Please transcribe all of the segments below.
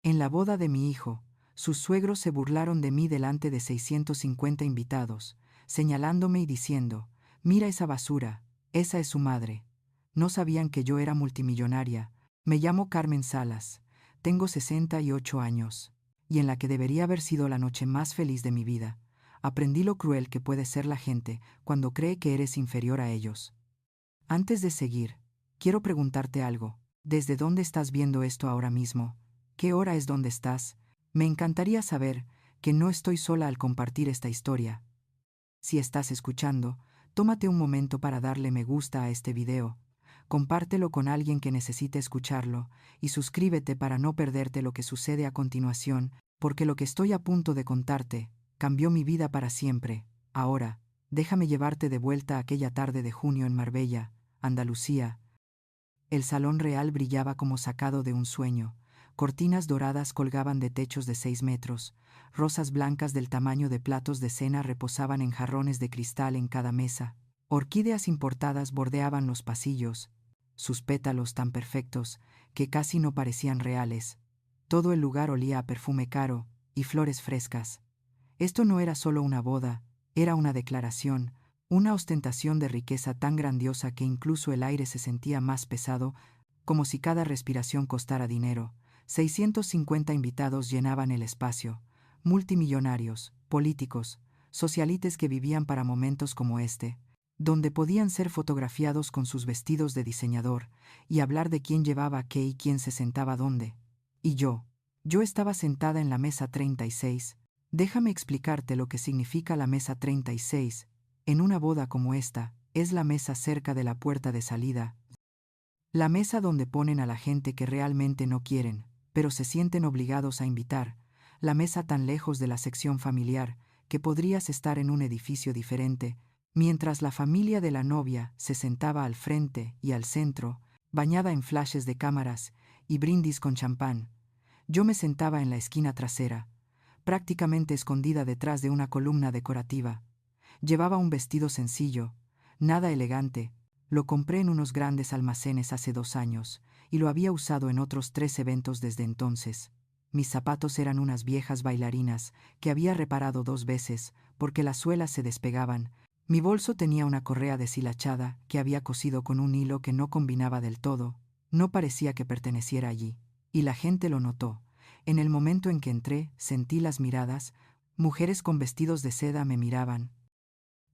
En la boda de mi hijo, sus suegros se burlaron de mí delante de 650 invitados, señalándome y diciendo: «Mira esa basura, esa es su madre». No sabían que yo era multimillonaria. Me llamo Carmen Salas, tengo 68 años, y en la que debería haber sido la noche más feliz de mi vida, aprendí lo cruel que puede ser la gente cuando cree que eres inferior a ellos. Antes de seguir, quiero preguntarte algo. ¿Desde dónde estás viendo esto ahora mismo? ¿Qué hora es donde estás? Me encantaría saber que no estoy sola al compartir esta historia. Si estás escuchando, tómate un momento para darle me gusta a este video, compártelo con alguien que necesite escucharlo, y suscríbete para no perderte lo que sucede a continuación, porque lo que estoy a punto de contarte cambió mi vida para siempre. Ahora, déjame llevarte de vuelta a aquella tarde de junio en Marbella, Andalucía. El salón real brillaba como sacado de un sueño. Cortinas doradas colgaban de techos de 6 metros, rosas blancas del tamaño de platos de cena reposaban en jarrones de cristal en cada mesa, orquídeas importadas bordeaban los pasillos, sus pétalos tan perfectos que casi no parecían reales. Todo el lugar olía a perfume caro y flores frescas. Esto no era solo una boda, era una declaración, una ostentación de riqueza tan grandiosa que incluso el aire se sentía más pesado, como si cada respiración costara dinero. 650 invitados llenaban el espacio, multimillonarios, políticos, socialites que vivían para momentos como este, donde podían ser fotografiados con sus vestidos de diseñador y hablar de quién llevaba qué y quién se sentaba dónde. Y yo estaba sentada en la mesa 36. Déjame explicarte lo que significa la mesa 36. En una boda como esta, es la mesa cerca de la puerta de salida. La mesa donde ponen a la gente que realmente no quieren, pero se sienten obligados a invitar. La mesa tan lejos de la sección familiar, que podrías estar en un edificio diferente, mientras la familia de la novia se sentaba al frente y al centro, bañada en flashes de cámaras y brindis con champán. Yo me sentaba en la esquina trasera, prácticamente escondida detrás de una columna decorativa. Llevaba un vestido sencillo, nada elegante. Lo compré en unos grandes almacenes hace 2 años, y lo había usado en otros 3 eventos desde entonces. Mis zapatos eran unas viejas bailarinas que había reparado 2 veces, porque las suelas se despegaban. Mi bolso tenía una correa deshilachada que había cosido con un hilo que no combinaba del todo. No parecía que perteneciera allí, y la gente lo notó. En el momento en que entré, sentí las miradas. Mujeres con vestidos de seda me miraban.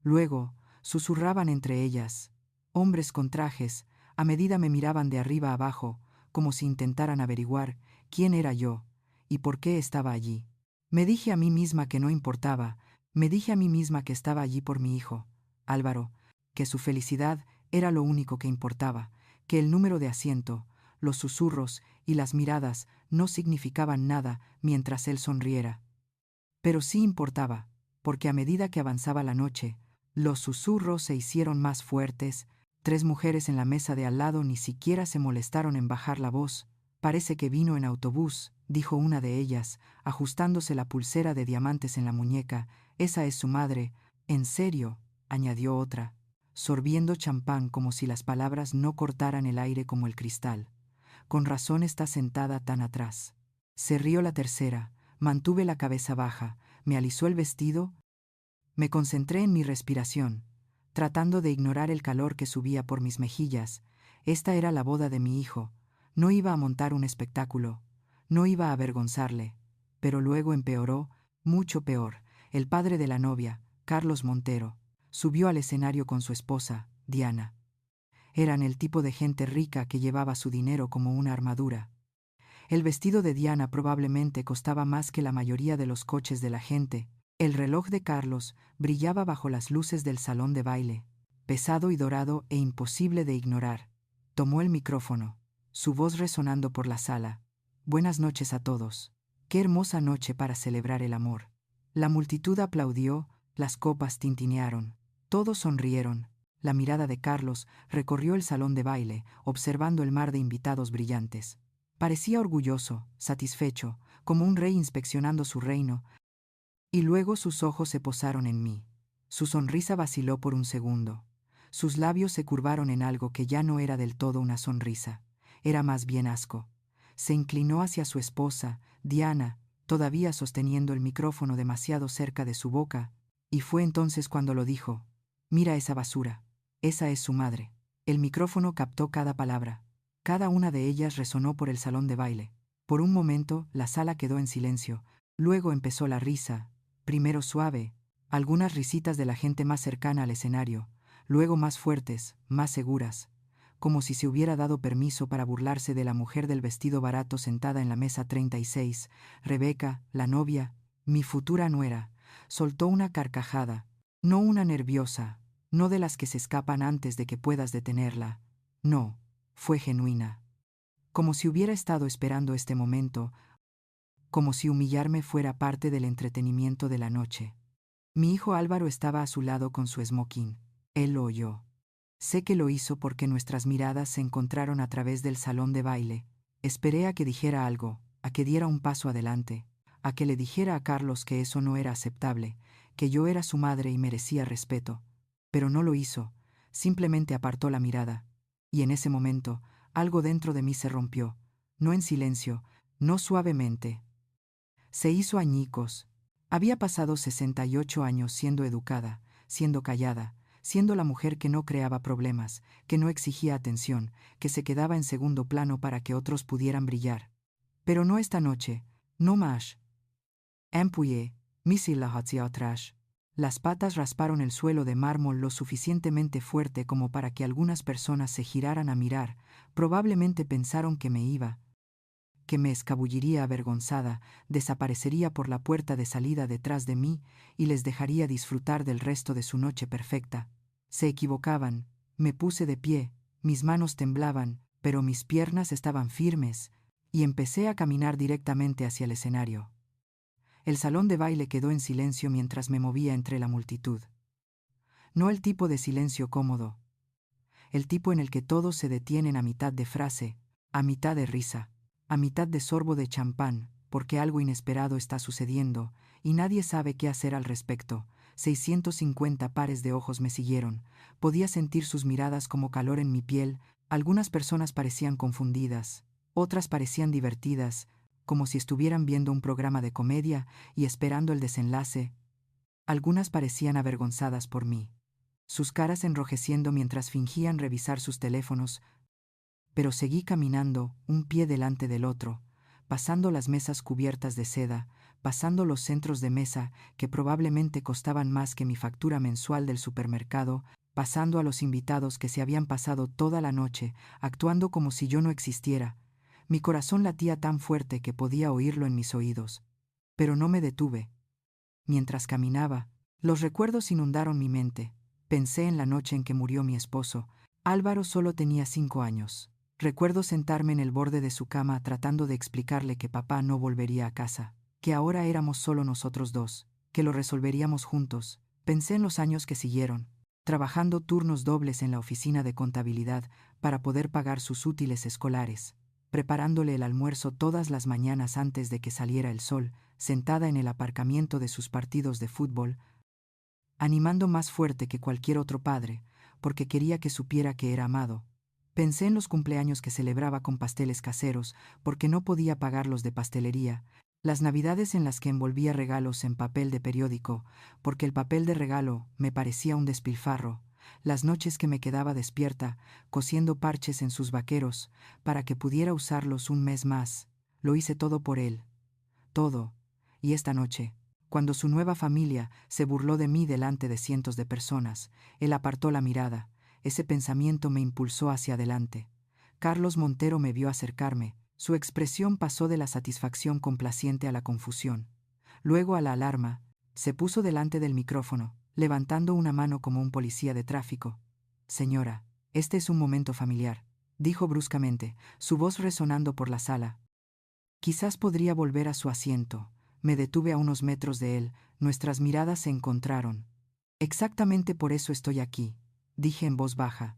Luego, susurraban entre ellas. Hombres con trajes, a medida me miraban de arriba a abajo, como si intentaran averiguar quién era yo y por qué estaba allí. Me dije a mí misma que no importaba, me dije a mí misma que estaba allí por mi hijo, Álvaro, que su felicidad era lo único que importaba, que el número de asiento, los susurros y las miradas no significaban nada mientras él sonriera. Pero sí importaba, porque a medida que avanzaba la noche, los susurros se hicieron más fuertes. 3 mujeres en la mesa de al lado ni siquiera se molestaron en bajar la voz. «Parece que vino en autobús», dijo una de ellas, ajustándose la pulsera de diamantes en la muñeca. «Esa es su madre». «¿En serio?», añadió otra, sorbiendo champán como si las palabras no cortaran el aire como el cristal. «Con razón está sentada tan atrás». Se rió la tercera, mantuve la cabeza baja, me alisó el vestido. Me concentré en mi respiración, tratando de ignorar el calor que subía por mis mejillas. Esta era la boda de mi hijo. No iba a montar un espectáculo, no iba a avergonzarle. Pero luego empeoró, mucho peor. El padre de la novia, Carlos Montero, subió al escenario con su esposa, Diana. Eran el tipo de gente rica que llevaba su dinero como una armadura. El vestido de Diana probablemente costaba más que la mayoría de los coches de la gente. El reloj de Carlos brillaba bajo las luces del salón de baile, pesado y dorado e imposible de ignorar. Tomó el micrófono, su voz resonando por la sala. «Buenas noches a todos. Qué hermosa noche para celebrar el amor». La multitud aplaudió, las copas tintinearon. Todos sonrieron. La mirada de Carlos recorrió el salón de baile, observando el mar de invitados brillantes. Parecía orgulloso, satisfecho, como un rey inspeccionando su reino. Y luego sus ojos se posaron en mí. Su sonrisa vaciló por un segundo. Sus labios se curvaron en algo que ya no era del todo una sonrisa. Era más bien asco. Se inclinó hacia su esposa, Diana, todavía sosteniendo el micrófono demasiado cerca de su boca, y fue entonces cuando lo dijo: «Mira esa basura. Esa es su madre». El micrófono captó cada palabra. Cada una de ellas resonó por el salón de baile. Por un momento, la sala quedó en silencio. Luego empezó la risa, primero suave, algunas risitas de la gente más cercana al escenario, luego más fuertes, más seguras, como si se hubiera dado permiso para burlarse de la mujer del vestido barato sentada en la mesa 36. Rebeca, la novia, mi futura nuera, soltó una carcajada, no una nerviosa, no de las que se escapan antes de que puedas detenerla. No, fue genuina. Como si hubiera estado esperando este momento, como si humillarme fuera parte del entretenimiento de la noche. Mi hijo Álvaro estaba a su lado con su smoking. Él lo oyó. Sé que lo hizo porque nuestras miradas se encontraron a través del salón de baile. Esperé a que dijera algo, a que diera un paso adelante, a que le dijera a Carlos que eso no era aceptable, que yo era su madre y merecía respeto. Pero no lo hizo, simplemente apartó la mirada. Y en ese momento, algo dentro de mí se rompió, no en silencio, no suavemente. Se hizo añicos. Había pasado 68 años siendo educada, siendo callada, siendo la mujer que no creaba problemas, que no exigía atención, que se quedaba en segundo plano para que otros pudieran brillar. Pero no esta noche, no más. Empujé, misila hacia atrás. Las patas rasparon el suelo de mármol lo suficientemente fuerte como para que algunas personas se giraran a mirar. Probablemente pensaron que me iba, que me escabulliría avergonzada, desaparecería por la puerta de salida detrás de mí y les dejaría disfrutar del resto de su noche perfecta. Se equivocaban. Me puse de pie, mis manos temblaban, pero mis piernas estaban firmes, y empecé a caminar directamente hacia el escenario. El salón de baile quedó en silencio mientras me movía entre la multitud. No el tipo de silencio cómodo, el tipo en el que todos se detienen a mitad de frase, a mitad de risa, a mitad de sorbo de champán, porque algo inesperado está sucediendo, y nadie sabe qué hacer al respecto. 650 pares de ojos me siguieron. Podía sentir sus miradas como calor en mi piel. Algunas personas parecían confundidas, otras parecían divertidas, como si estuvieran viendo un programa de comedia y esperando el desenlace. Algunas parecían avergonzadas por mí, sus caras enrojeciendo mientras fingían revisar sus teléfonos, pero seguí caminando, un pie delante del otro, pasando las mesas cubiertas de seda, pasando los centros de mesa que probablemente costaban más que mi factura mensual del supermercado, pasando a los invitados que se habían pasado toda la noche, actuando como si yo no existiera. Mi corazón latía tan fuerte que podía oírlo en mis oídos. Pero no me detuve. Mientras caminaba, los recuerdos inundaron mi mente. Pensé en la noche en que murió mi esposo. Álvaro solo tenía 5 años. Recuerdo sentarme en el borde de su cama tratando de explicarle que papá no volvería a casa, que ahora éramos solo nosotros dos, que lo resolveríamos juntos. Pensé en los años que siguieron, trabajando turnos dobles en la oficina de contabilidad para poder pagar sus útiles escolares, preparándole el almuerzo todas las mañanas antes de que saliera el sol, sentada en el aparcamiento de sus partidos de fútbol, animando más fuerte que cualquier otro padre, porque quería que supiera que era amado. Pensé en los cumpleaños que celebraba con pasteles caseros, porque no podía pagar los de pastelería, las navidades en las que envolvía regalos en papel de periódico, porque el papel de regalo me parecía un despilfarro, las noches que me quedaba despierta, cosiendo parches en sus vaqueros, para que pudiera usarlos un mes más. Lo hice todo por él. Todo. Y esta noche, cuando su nueva familia se burló de mí delante de cientos de personas, él apartó la mirada. Ese pensamiento me impulsó hacia adelante. Carlos Montero me vio acercarme. Su expresión pasó de la satisfacción complaciente a la confusión. Luego a la alarma. Se puso delante del micrófono, levantando una mano como un policía de tráfico. «Señora, este es un momento familiar», dijo bruscamente, su voz resonando por la sala. Quizás podría volver a su asiento. Me detuve a unos metros de él. Nuestras miradas se encontraron. «Exactamente por eso estoy aquí», dije en voz baja.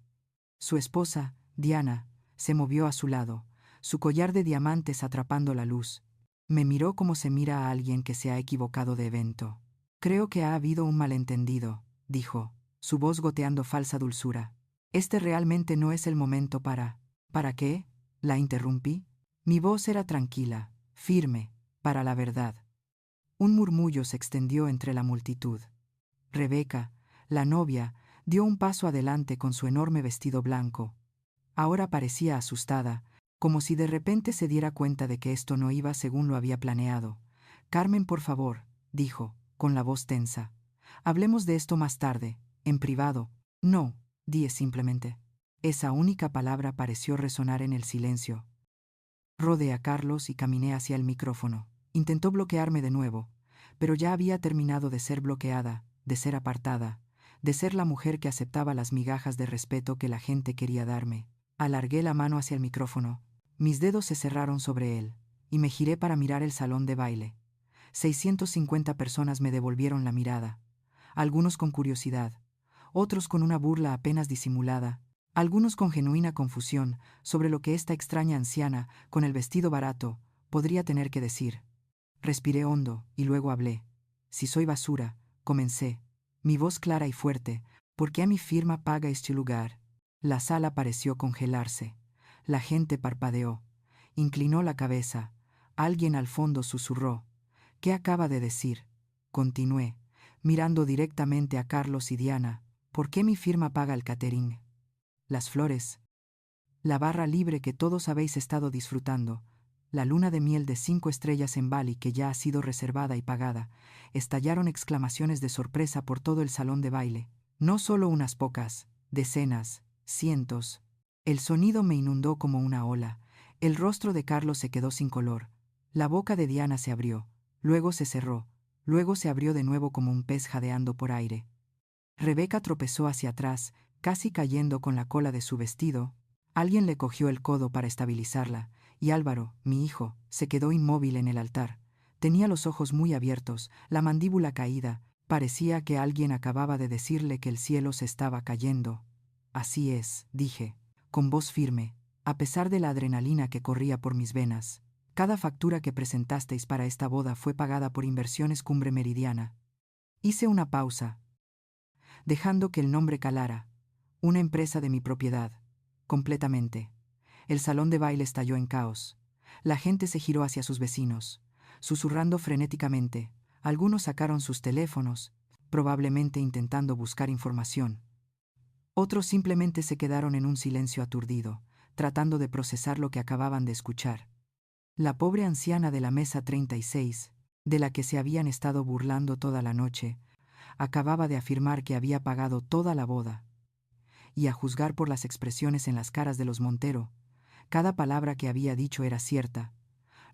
Su esposa, Diana, se movió a su lado, su collar de diamantes atrapando la luz. Me miró como se mira a alguien que se ha equivocado de evento. «Creo que ha habido un malentendido», dijo, su voz goteando falsa dulzura. «Este realmente no es el momento para...» «¿Para qué?», la interrumpí. Mi voz era tranquila, firme, para la verdad. Un murmullo se extendió entre la multitud. Rebeca, la novia, dio un paso adelante con su enorme vestido blanco. Ahora parecía asustada, como si de repente se diera cuenta de que esto no iba según lo había planeado. Carmen, por favor, dijo, con la voz tensa. Hablemos de esto más tarde, en privado. No, dije simplemente. Esa única palabra pareció resonar en el silencio. Rodeé a Carlos y caminé hacia el micrófono. Intentó bloquearme de nuevo, pero ya había terminado de ser bloqueada, de ser apartada, de ser la mujer que aceptaba las migajas de respeto que la gente quería darme. Alargué la mano hacia el micrófono. Mis dedos se cerraron sobre él, y me giré para mirar el salón de baile. 650 personas me devolvieron la mirada, algunos con curiosidad, otros con una burla apenas disimulada, algunos con genuina confusión sobre lo que esta extraña anciana, con el vestido barato, podría tener que decir. Respiré hondo y luego hablé. Si soy basura, comencé, mi voz clara y fuerte, ¿por qué a mi firma paga este lugar? La sala pareció congelarse. La gente parpadeó, inclinó la cabeza. Alguien al fondo susurró. ¿Qué acaba de decir? Continué, mirando directamente a Carlos y Diana. ¿Por qué mi firma paga el catering? Las flores. La barra libre que todos habéis estado disfrutando. La luna de miel de 5 estrellas en Bali que ya ha sido reservada y pagada. Estallaron exclamaciones de sorpresa por todo el salón de baile. No solo unas pocas, decenas, cientos. El sonido me inundó como una ola. El rostro de Carlos se quedó sin color. La boca de Diana se abrió. Luego se cerró, luego se abrió de nuevo como un pez jadeando por aire. Rebeca tropezó hacia atrás, casi cayendo con la cola de su vestido. Alguien le cogió el codo para estabilizarla, y Álvaro, mi hijo, se quedó inmóvil en el altar. Tenía los ojos muy abiertos, la mandíbula caída, parecía que alguien acababa de decirle que el cielo se estaba cayendo. Así es, dije, con voz firme, a pesar de la adrenalina que corría por mis venas. Cada factura que presentasteis para esta boda fue pagada por Inversiones Cumbre Meridiana. Hice una pausa, dejando que el nombre calara. Una empresa de mi propiedad. Completamente. El salón de baile estalló en caos. La gente se giró hacia sus vecinos, susurrando frenéticamente. Algunos sacaron sus teléfonos, probablemente intentando buscar información. Otros simplemente se quedaron en un silencio aturdido, tratando de procesar lo que acababan de escuchar. La pobre anciana de la mesa 36, de la que se habían estado burlando toda la noche, acababa de afirmar que había pagado toda la boda. Y a juzgar por las expresiones en las caras de los Montero, cada palabra que había dicho era cierta.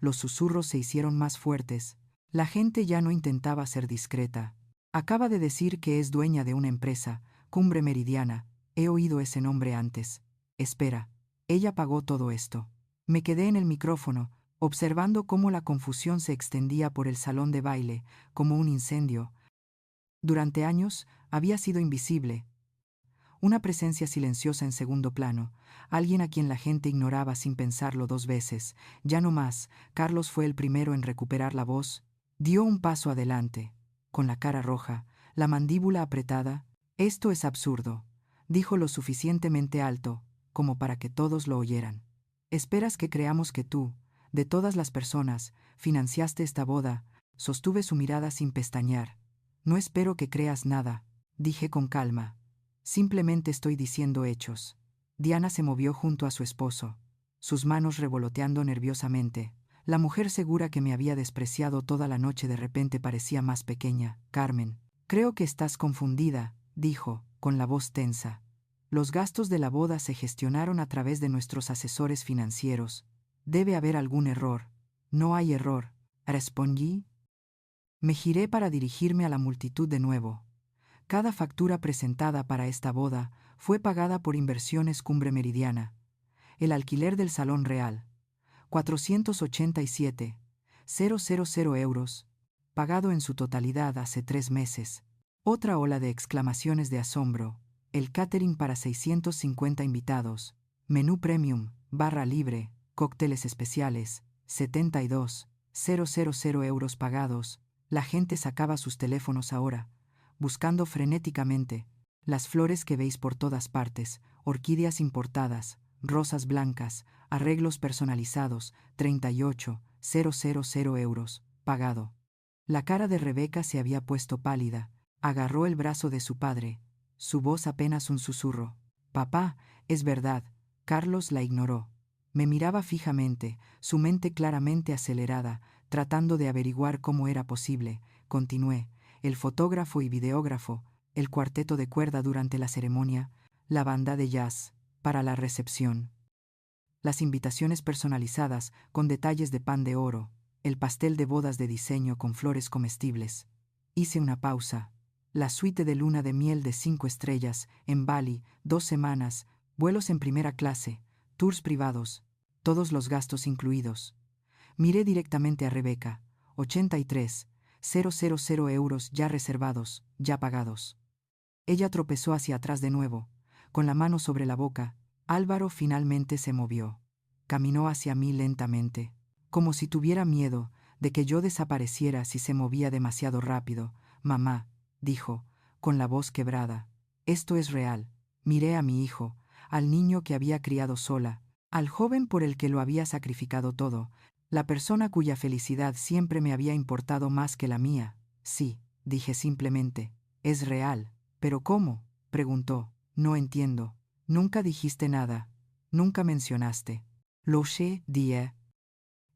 Los susurros se hicieron más fuertes. La gente ya no intentaba ser discreta. Acaba de decir que es dueña de una empresa, Cumbre Meridiana. He oído ese nombre antes. Espera, ella pagó todo esto. Me quedé en el micrófono, observando cómo la confusión se extendía por el salón de baile, como un incendio. Durante años había sido invisible. Una presencia silenciosa en segundo plano, alguien a quien la gente ignoraba sin pensarlo 2 veces. Ya no más, Carlos fue el primero en recuperar la voz. Dio un paso adelante, con la cara roja, la mandíbula apretada. Esto es absurdo, dijo lo suficientemente alto, como para que todos lo oyeran. ¿Esperas que creamos que tú, de todas las personas, financiaste esta boda? Sostuve su mirada sin pestañear. No espero que creas nada, dije con calma. Simplemente estoy diciendo hechos. Diana se movió junto a su esposo, sus manos revoloteando nerviosamente. La mujer segura que me había despreciado toda la noche de repente parecía más pequeña. Carmen, creo que estás confundida, dijo, con la voz tensa. Los gastos de la boda se gestionaron a través de nuestros asesores financieros. Debe haber algún error. No hay error, respondí. Me giré para dirigirme a la multitud de nuevo. Cada factura presentada para esta boda fue pagada por Inversiones Cumbre Meridiana. El alquiler del Salón Real, 487,000 euros, pagado en su totalidad hace 3 meses. Otra ola de exclamaciones de asombro. El catering para 650 invitados. Menú premium, barra libre, cócteles especiales, 72,000 euros pagados. La gente sacaba sus teléfonos ahora, buscando frenéticamente. Las flores que veis por todas partes, orquídeas importadas, rosas blancas, arreglos personalizados, 38,000 euros, pagado. La cara de Rebeca se había puesto pálida. Agarró el brazo de su padre. Su voz apenas un susurro. Papá, es verdad. Carlos la ignoró. Me miraba fijamente, su mente claramente acelerada, tratando de averiguar cómo era posible. Continué. El fotógrafo y videógrafo, el cuarteto de cuerda durante la ceremonia, la banda de jazz, para la recepción. Las invitaciones personalizadas, con detalles de pan de oro, el pastel de bodas de diseño con flores comestibles. Hice una pausa. La suite de luna de miel de 5 estrellas, en Bali, 2 semanas, vuelos en primera clase, tours privados, todos los gastos incluidos. Miré directamente a Rebeca. 83,000 euros ya reservados, ya pagados. Ella tropezó hacia atrás de nuevo, con la mano sobre la boca. Álvaro finalmente se movió. Caminó hacia mí lentamente, como si tuviera miedo de que yo desapareciera si se movía demasiado rápido. Mamá, dijo, con la voz quebrada, esto es real. Miré a mi hijo, al niño que había criado sola, al joven por el que lo había sacrificado todo, la persona cuya felicidad siempre me había importado más que la mía. Sí, dije simplemente, es real. ¿Pero cómo?, preguntó. No entiendo. Nunca dijiste nada. Nunca mencionaste. Lo sé, dije.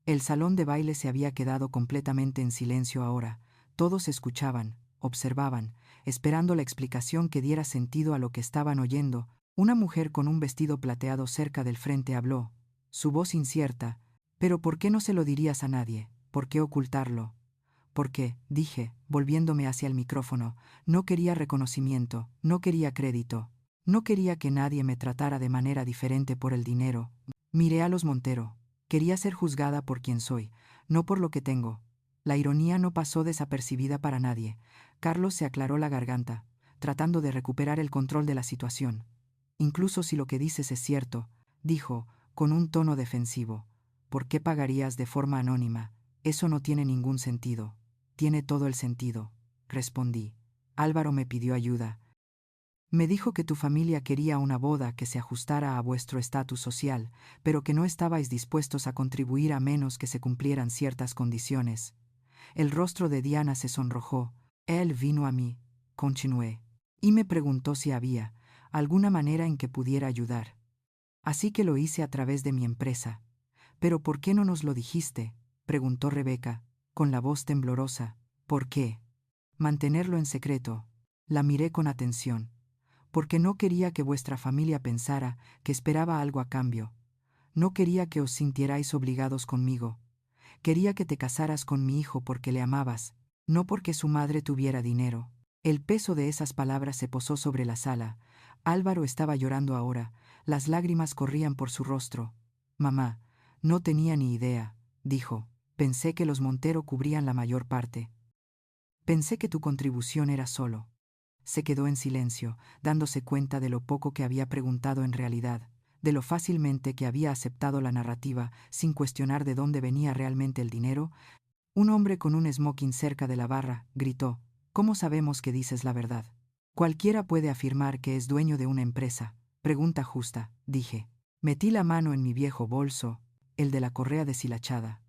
El salón de baile se había quedado completamente en silencio ahora. Todos escuchaban, observaban, esperando la explicación que diera sentido a lo que estaban oyendo. Una mujer con un vestido plateado cerca del frente habló, su voz incierta. «¿Pero por qué no se lo dirías a nadie? ¿Por qué ocultarlo?» «Porque», dije, volviéndome hacia el micrófono, no quería reconocimiento, no quería crédito, no quería que nadie me tratara de manera diferente por el dinero. Miré a los Montero. Quería ser juzgada por quien soy, no por lo que tengo. La ironía no pasó desapercibida para nadie. Carlos se aclaró la garganta, tratando de recuperar el control de la situación. «Incluso si lo que dices es cierto», dijo, con un tono defensivo, «¿por qué pagarías de forma anónima? Eso no tiene ningún sentido». «Tiene todo el sentido», respondí. «Álvaro me pidió ayuda. Me dijo que tu familia quería una boda que se ajustara a vuestro estatus social, pero que no estabais dispuestos a contribuir a menos que se cumplieran ciertas condiciones». El rostro de Diana se sonrojó. Él vino a mí, continué, y me preguntó si había alguna manera en que pudiera ayudar. Así que lo hice a través de mi empresa. «¿Pero por qué no nos lo dijiste?», preguntó Rebeca, con la voz temblorosa. «¿Por qué?». «Mantenerlo en secreto». La miré con atención. «Porque no quería que vuestra familia pensara que esperaba algo a cambio. No quería que os sintierais obligados conmigo. Quería que te casaras con mi hijo porque le amabas, no porque su madre tuviera dinero». El peso de esas palabras se posó sobre la sala. Álvaro estaba llorando ahora, las lágrimas corrían por su rostro. «Mamá, no tenía ni idea», dijo. «Pensé que los Montero cubrían la mayor parte. Pensé que tu contribución era solo». Se quedó en silencio, dándose cuenta de lo poco que había preguntado en realidad, de lo fácilmente que había aceptado la narrativa sin cuestionar de dónde venía realmente el dinero. Un hombre con un smoking cerca de la barra gritó: «¿Cómo sabemos que dices la verdad? Cualquiera puede afirmar que es dueño de una empresa». «Pregunta justa», dije. Metí la mano en mi viejo bolso, el de la correa deshilachada,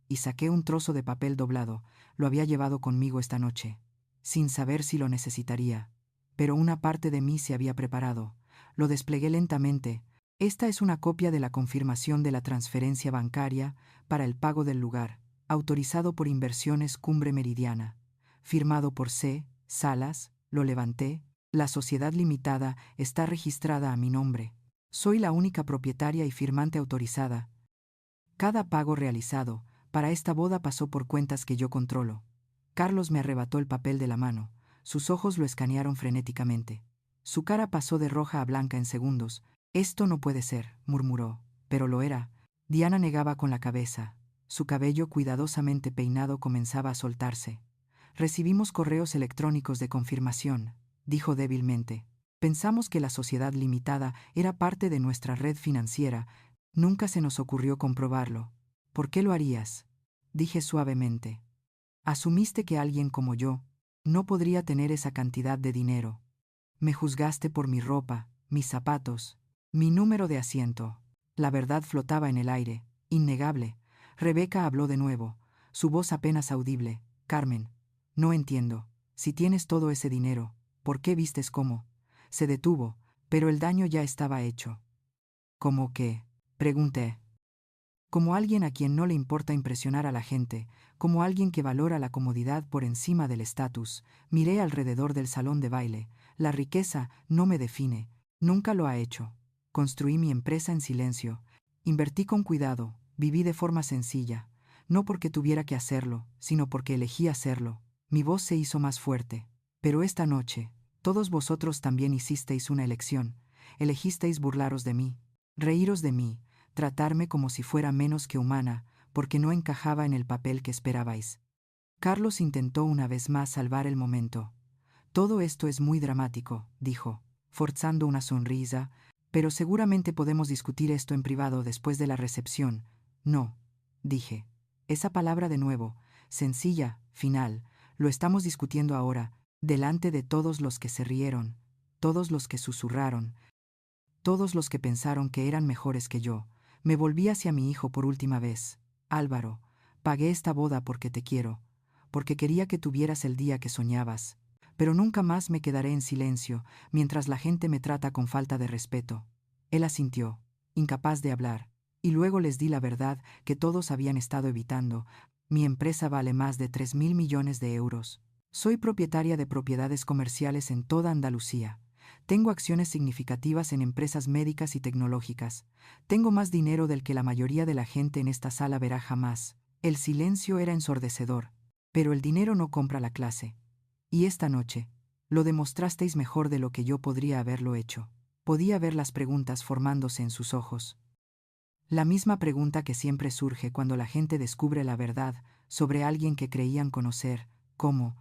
y saqué un trozo de papel doblado. Lo había llevado conmigo esta noche, sin saber si lo necesitaría. Pero una parte de mí se había preparado. Lo desplegué lentamente. «Esta es una copia de la confirmación de la transferencia bancaria para el pago del lugar, autorizado por Inversiones Cumbre Meridiana. Firmado por C. Salas». Lo levanté. «La sociedad limitada está registrada a mi nombre. Soy la única propietaria y firmante autorizada. Cada pago realizado para esta boda pasó por cuentas que yo controlo». Carlos me arrebató el papel de la mano. Sus ojos lo escanearon frenéticamente. Su cara pasó de roja a blanca en segundos. «Esto no puede ser», murmuró. «Pero lo era». Diana negaba con la cabeza. Su cabello cuidadosamente peinado comenzaba a soltarse. «Recibimos correos electrónicos de confirmación», dijo débilmente. «Pensamos que la sociedad limitada era parte de nuestra red financiera. Nunca se nos ocurrió comprobarlo». «¿Por qué lo harías?», dije suavemente. «Asumiste que alguien como yo no podría tener esa cantidad de dinero. Me juzgaste por mi ropa, mis zapatos, mi número de asiento. La verdad flotaba en el aire, innegable. Rebeca habló de nuevo, su voz apenas audible. Carmen, no entiendo. Si tienes todo ese dinero, ¿por qué vistes como? Se detuvo, pero el daño ya estaba hecho. ¿Cómo qué? Pregunté. Como alguien a quien no le importa impresionar a la gente, como alguien que valora la comodidad por encima del estatus, miré alrededor del salón de baile. La riqueza no me define, nunca lo ha hecho. Construí mi empresa en silencio, invertí con cuidado, viví de forma sencilla, no porque tuviera que hacerlo, sino porque elegí hacerlo. Mi voz se hizo más fuerte. Pero esta noche, todos vosotros también hicisteis una elección, elegisteis burlaros de mí, reíros de mí, tratarme como si fuera menos que humana, porque no encajaba en el papel que esperabais. Carlos intentó una vez más salvar el momento. Todo esto es muy dramático, dijo, forzando una sonrisa, pero seguramente podemos discutir esto en privado después de la recepción. No, dije. Esa palabra de nuevo, sencilla, final, lo estamos discutiendo ahora, delante de todos los que se rieron, todos los que susurraron, todos los que pensaron que eran mejores que yo. Me volví hacia mi hijo por última vez. Álvaro, pagué esta boda porque te quiero, porque quería que tuvieras el día que soñabas. Pero nunca más me quedaré en silencio mientras la gente me trata con falta de respeto. Él asintió, incapaz de hablar, y luego les di la verdad que todos habían estado evitando. Mi empresa vale más de 3.000 millones de euros. Soy propietaria de propiedades comerciales en toda Andalucía. Tengo acciones significativas en empresas médicas y tecnológicas. Tengo más dinero del que la mayoría de la gente en esta sala verá jamás. El silencio era ensordecedor, pero el dinero no compra la clase. Y esta noche, lo demostrasteis mejor de lo que yo podría haberlo hecho. Podía ver las preguntas formándose en sus ojos. La misma pregunta que siempre surge cuando la gente descubre la verdad sobre alguien que creían conocer: ¿cómo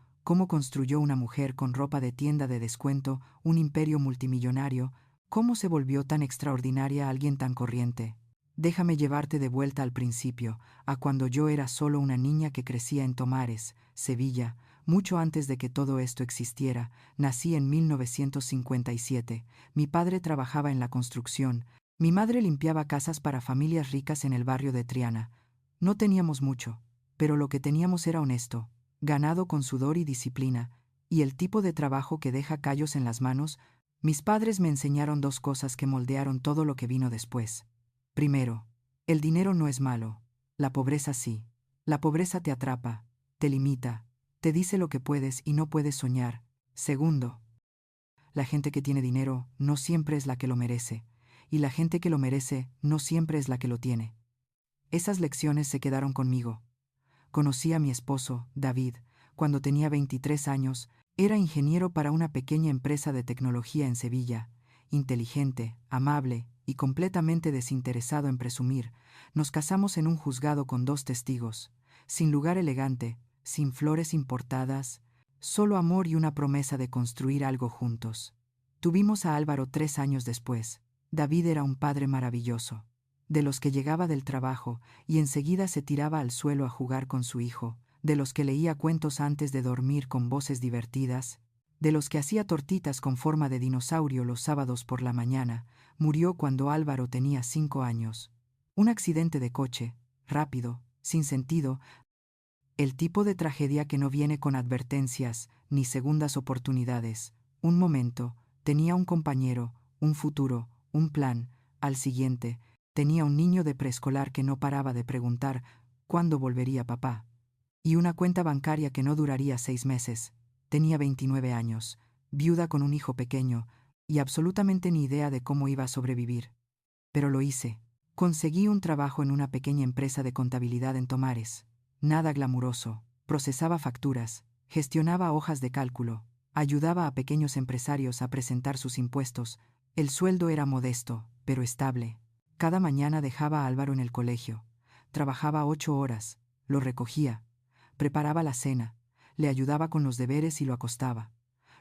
construyó una mujer con ropa de tienda de descuento un imperio multimillonario? ¿Cómo se volvió tan extraordinaria alguien tan corriente? Déjame llevarte de vuelta al principio, a cuando yo era solo una niña que crecía en Tomares, Sevilla, mucho antes de que todo esto existiera. Nací en 1957. Mi padre trabajaba en la construcción. Mi madre limpiaba casas para familias ricas en el barrio de Triana. No teníamos mucho, pero lo que teníamos era honesto, ganado con sudor y disciplina, y el tipo de trabajo que deja callos en las manos. Mis padres me enseñaron dos cosas que moldearon todo lo que vino después. Primero, el dinero no es malo, la pobreza sí. La pobreza te atrapa, te limita, te dice lo que puedes y no puedes soñar. Segundo, la gente que tiene dinero no siempre es la que lo merece, y la gente que lo merece no siempre es la que lo tiene. Esas lecciones se quedaron conmigo. Conocí a mi esposo, David, cuando tenía 23 años. Era ingeniero para una pequeña empresa de tecnología en Sevilla, inteligente, amable y completamente desinteresado en presumir. Nos casamos en un juzgado con 2 testigos, sin lugar elegante, sin flores importadas, solo amor y una promesa de construir algo juntos. Tuvimos a Álvaro 3 años después. David era un padre maravilloso, de los que llegaba del trabajo y enseguida se tiraba al suelo a jugar con su hijo, de los que leía cuentos antes de dormir con voces divertidas, de los que hacía tortitas con forma de dinosaurio los sábados por la mañana. Murió cuando Álvaro tenía 5 años. Un accidente de coche, rápido, sin sentido, el tipo de tragedia que no viene con advertencias ni segundas oportunidades. Un momento, tenía un compañero, un futuro, un plan. Al siguiente, tenía un niño de preescolar que no paraba de preguntar ¿cuándo volvería papá? Y una cuenta bancaria que no duraría 6 meses. Tenía 29 años, viuda con un hijo pequeño, y absolutamente ni idea de cómo iba a sobrevivir. Pero lo hice. Conseguí un trabajo en una pequeña empresa de contabilidad en Tomares. Nada glamuroso. Procesaba facturas, gestionaba hojas de cálculo, ayudaba a pequeños empresarios a presentar sus impuestos. El sueldo era modesto, pero estable. Cada mañana dejaba a Álvaro en el colegio. Trabajaba 8 horas, lo recogía, preparaba la cena, le ayudaba con los deberes y lo acostaba.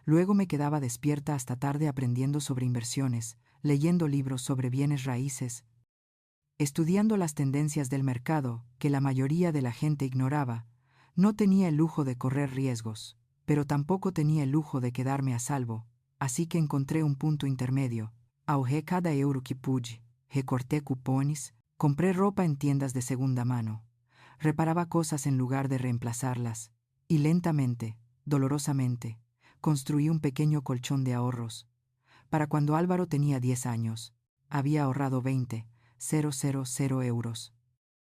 Luego me quedaba despierta hasta tarde aprendiendo sobre inversiones, leyendo libros sobre bienes raíces, estudiando las tendencias del mercado que la mayoría de la gente ignoraba. No tenía el lujo de correr riesgos, pero tampoco tenía el lujo de quedarme a salvo, así que encontré un punto intermedio. Ahorré cada euro que pude. recorté cupones, compré ropa en tiendas de segunda mano. Reparaba cosas en lugar de reemplazarlas. Y lentamente, dolorosamente, construí un pequeño colchón de ahorros. Para cuando Álvaro tenía 10 años, había ahorrado 20,000 euros.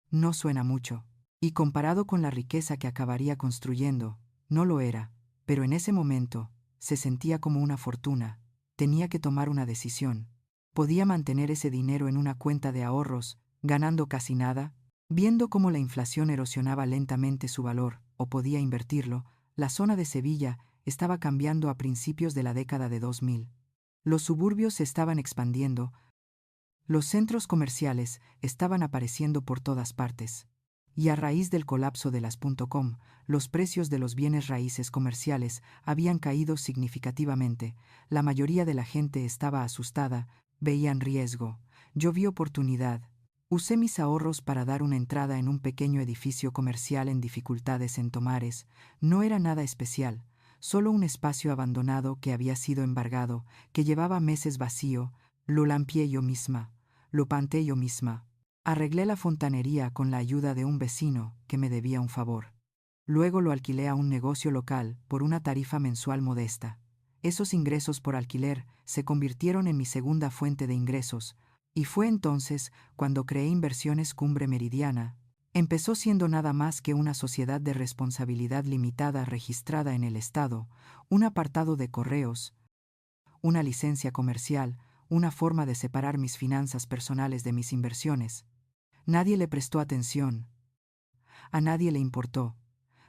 No suena mucho. Y comparado con la riqueza que acabaría construyendo, no lo era, pero en ese momento, se sentía como una fortuna. Tenía que tomar una decisión. Podía mantener ese dinero en una cuenta de ahorros, ganando casi nada, viendo cómo la inflación erosionaba lentamente su valor, o podía invertirlo. La zona de Sevilla estaba cambiando a principios de la década de 2000. Los suburbios se estaban expandiendo, los centros comerciales estaban apareciendo por todas partes. Y a raíz del colapso de las .com, los precios de los bienes raíces comerciales habían caído significativamente. La mayoría de la gente estaba asustada, veían riesgo. Yo vi oportunidad. Usé mis ahorros para dar una entrada en un pequeño edificio comercial en dificultades en Tomares. No era nada especial, solo un espacio abandonado que había sido embargado, que llevaba meses vacío. Lo limpié yo misma, lo pinté yo misma. Arreglé la fontanería con la ayuda de un vecino que me debía un favor. Luego lo alquilé a un negocio local por una tarifa mensual modesta. Esos ingresos por alquiler se convirtieron en mi segunda fuente de ingresos, y fue entonces cuando creé Inversiones Cumbre Meridiana. Empezó siendo nada más que una sociedad de responsabilidad limitada registrada en el Estado, un apartado de correos, una licencia comercial, una forma de separar mis finanzas personales de mis inversiones. Nadie le prestó atención. A nadie le importó.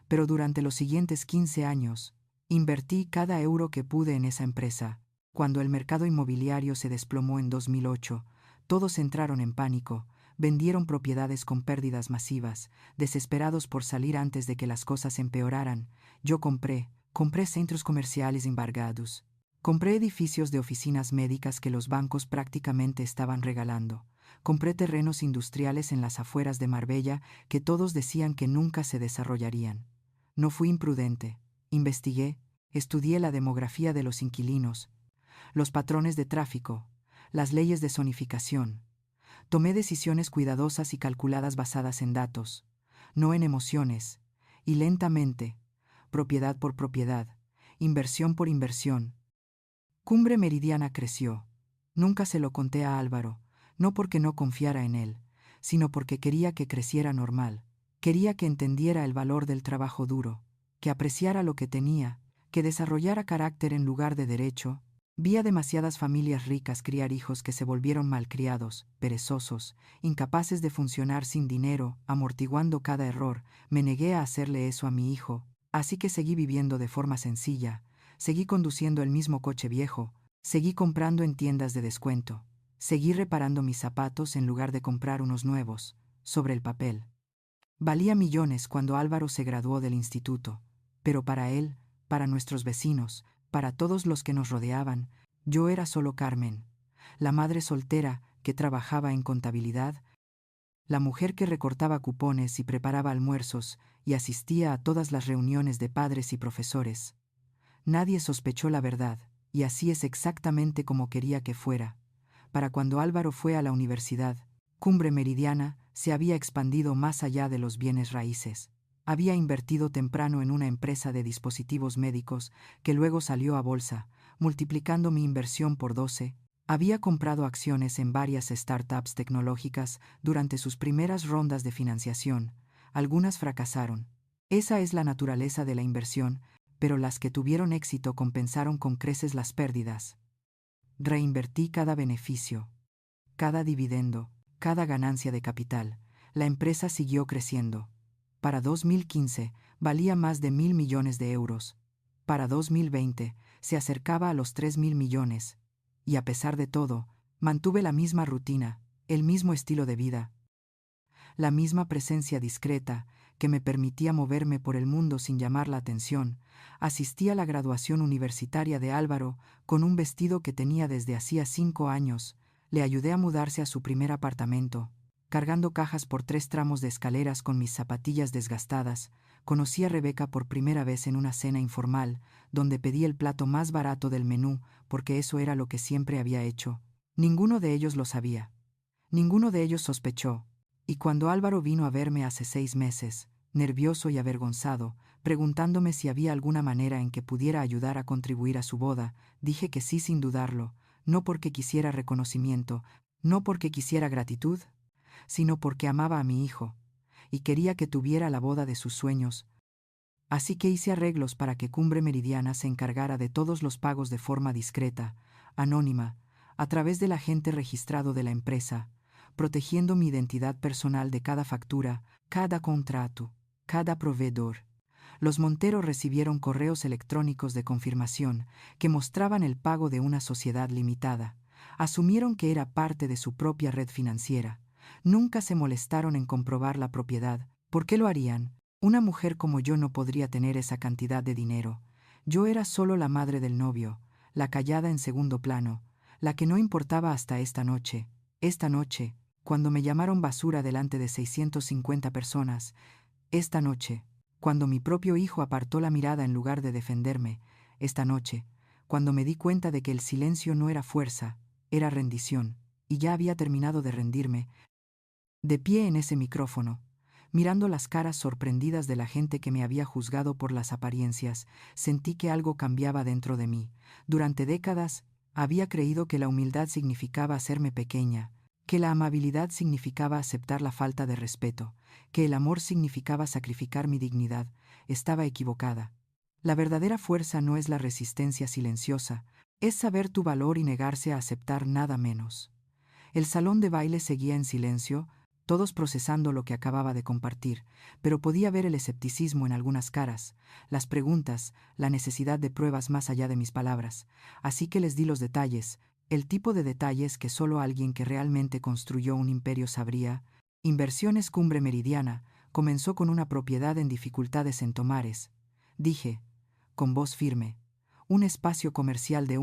Pero durante los siguientes 15 años, invertí cada euro que pude en esa empresa. Cuando el mercado inmobiliario se desplomó en 2008, todos entraron en pánico, vendieron propiedades con pérdidas masivas, desesperados por salir antes de que las cosas empeoraran. Yo compré centros comerciales embargados. Compré edificios de oficinas médicas que los bancos prácticamente estaban regalando. Compré terrenos industriales en las afueras de Marbella que todos decían que nunca se desarrollarían. No fui imprudente. Investigué, estudié la demografía de los inquilinos, los patrones de tráfico, las leyes de zonificación. Tomé decisiones cuidadosas y calculadas basadas en datos, no en emociones, y lentamente, propiedad por propiedad, inversión por inversión. Cumbre Meridiana creció. Nunca se lo conté a Álvaro, no porque no confiara en él, sino porque quería que creciera normal. Quería que entendiera el valor del trabajo duro, que apreciara lo que tenía, que desarrollara carácter en lugar de derecho. Vi a demasiadas familias ricas criar hijos que se volvieron malcriados, perezosos, incapaces de funcionar sin dinero, amortiguando cada error. Me negué a hacerle eso a mi hijo, así que seguí viviendo de forma sencilla, seguí conduciendo el mismo coche viejo, seguí comprando en tiendas de descuento, seguí reparando mis zapatos en lugar de comprar unos nuevos. Sobre el papel valía millones cuando Álvaro se graduó del instituto, pero para él, para nuestros vecinos, para todos los que nos rodeaban, yo era solo Carmen, la madre soltera que trabajaba en contabilidad, la mujer que recortaba cupones y preparaba almuerzos y asistía a todas las reuniones de padres y profesores. Nadie sospechó la verdad, y así es exactamente como quería que fuera. Para cuando Álvaro fue a la universidad, Cumbre Meridiana se había expandido más allá de los bienes raíces. Había invertido temprano en una empresa de dispositivos médicos que luego salió a bolsa, multiplicando mi inversión por 12. Había comprado acciones en varias startups tecnológicas durante sus primeras rondas de financiación. Algunas fracasaron. Esa es la naturaleza de la inversión, pero las que tuvieron éxito compensaron con creces las pérdidas. Reinvertí cada beneficio, cada dividendo, cada ganancia de capital. La empresa siguió creciendo. Para 2015 valía más de 1.000 millones de euros. Para 2020 se acercaba a los 3.000 millones. Y a pesar de todo, mantuve la misma rutina, el mismo estilo de vida, la misma presencia discreta que me permitía moverme por el mundo sin llamar la atención. Asistí a la graduación universitaria de Álvaro con un vestido que tenía desde hacía 5 años. Le ayudé a mudarse a su primer apartamento, cargando cajas por 3 tramos de escaleras con mis zapatillas desgastadas. Conocí a Rebeca por primera vez en una cena informal, donde pedí el plato más barato del menú, porque eso era lo que siempre había hecho. Ninguno de ellos lo sabía. Ninguno de ellos sospechó, y cuando Álvaro vino a verme hace 6 meses, nervioso y avergonzado, preguntándome si había alguna manera en que pudiera ayudar a contribuir a su boda, dije que sí sin dudarlo, no porque quisiera reconocimiento, no porque quisiera gratitud, sino porque amaba a mi hijo, y quería que tuviera la boda de sus sueños. Así que hice arreglos para que Cumbre Meridiana se encargara de todos los pagos de forma discreta, anónima, a través del agente registrado de la empresa, protegiendo mi identidad personal de cada factura, cada contrato, cada proveedor. Los Montero recibieron correos electrónicos de confirmación que mostraban el pago de una sociedad limitada. Asumieron que era parte de su propia red financiera. Nunca se molestaron en comprobar la propiedad. ¿Por qué lo harían? Una mujer como yo no podría tener esa cantidad de dinero. Yo era solo la madre del novio, la callada en segundo plano, la que no importaba hasta esta noche. Esta noche, cuando me llamaron basura delante de 650 personas. Esta noche, cuando mi propio hijo apartó la mirada en lugar de defenderme. Esta noche, cuando me di cuenta de que el silencio no era fuerza, era rendición, y ya había terminado de rendirme. De pie en ese micrófono, mirando las caras sorprendidas de la gente que me había juzgado por las apariencias, sentí que algo cambiaba dentro de mí. Durante décadas, había creído que la humildad significaba hacerme pequeña, que la amabilidad significaba aceptar la falta de respeto, que el amor significaba sacrificar mi dignidad. Estaba equivocada. La verdadera fuerza no es la resistencia silenciosa, es saber tu valor y negarse a aceptar nada menos. El salón de baile seguía en silencio, todos procesando lo que acababa de compartir, pero podía ver el escepticismo en algunas caras, las preguntas, la necesidad de pruebas más allá de mis palabras. Así que les di los detalles, el tipo de detalles que solo alguien que realmente construyó un imperio sabría. Inversiones Cumbre Meridiana comenzó con una propiedad en dificultades en Tomares. Dije, con voz firme, un espacio comercial de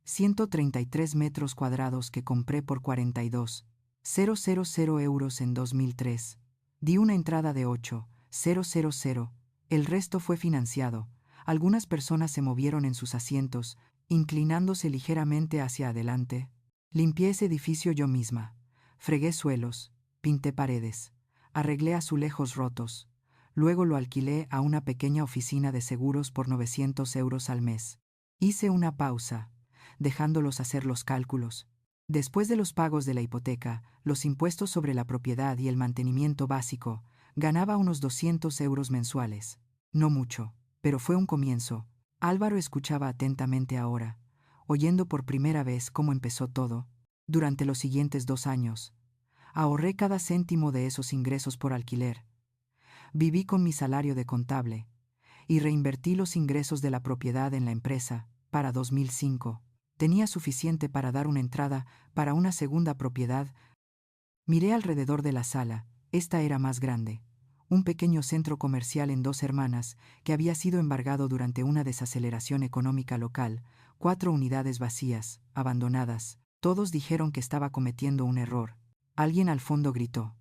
133 metros cuadrados que compré por 42.000 euros en 2003. Di una entrada de 8.000. El resto fue financiado. Algunas personas se movieron en sus asientos, inclinándose ligeramente hacia adelante. Limpié ese edificio yo misma. Fregué suelos, pinté paredes, arreglé azulejos rotos. Luego lo alquilé a una pequeña oficina de seguros por 900 euros al mes. Hice una pausa, dejándolos hacer los cálculos. Después de los pagos de la hipoteca, los impuestos sobre la propiedad y el mantenimiento básico, ganaba unos 200 euros mensuales. No mucho, pero fue un comienzo. Álvaro escuchaba atentamente ahora, oyendo por primera vez cómo empezó todo. Durante los siguientes 2 años, ahorré cada céntimo de esos ingresos por alquiler. Viví con mi salario de contable y reinvertí los ingresos de la propiedad en la empresa. Para 2005, tenía suficiente para dar una entrada para una segunda propiedad. Miré alrededor de la sala. Esta era más grande. Un pequeño centro comercial en Dos Hermanas que había sido embargado durante una desaceleración económica local. 4 unidades vacías, abandonadas. Todos dijeron que estaba cometiendo un error. Alguien al fondo gritó.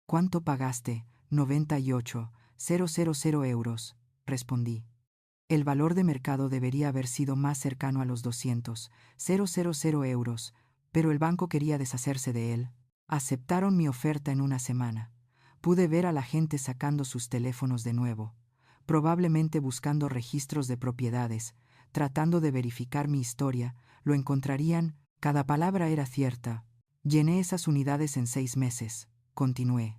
¿Cuánto pagaste? 98.000 euros, respondí. El valor de mercado debería haber sido más cercano a los 200.000 euros, pero el banco quería deshacerse de él. Aceptaron mi oferta en una semana. Pude ver a la gente sacando sus teléfonos de nuevo, probablemente buscando registros de propiedades, tratando de verificar mi historia. Lo encontrarían, cada palabra era cierta. Llené esas unidades en 6 meses, continué.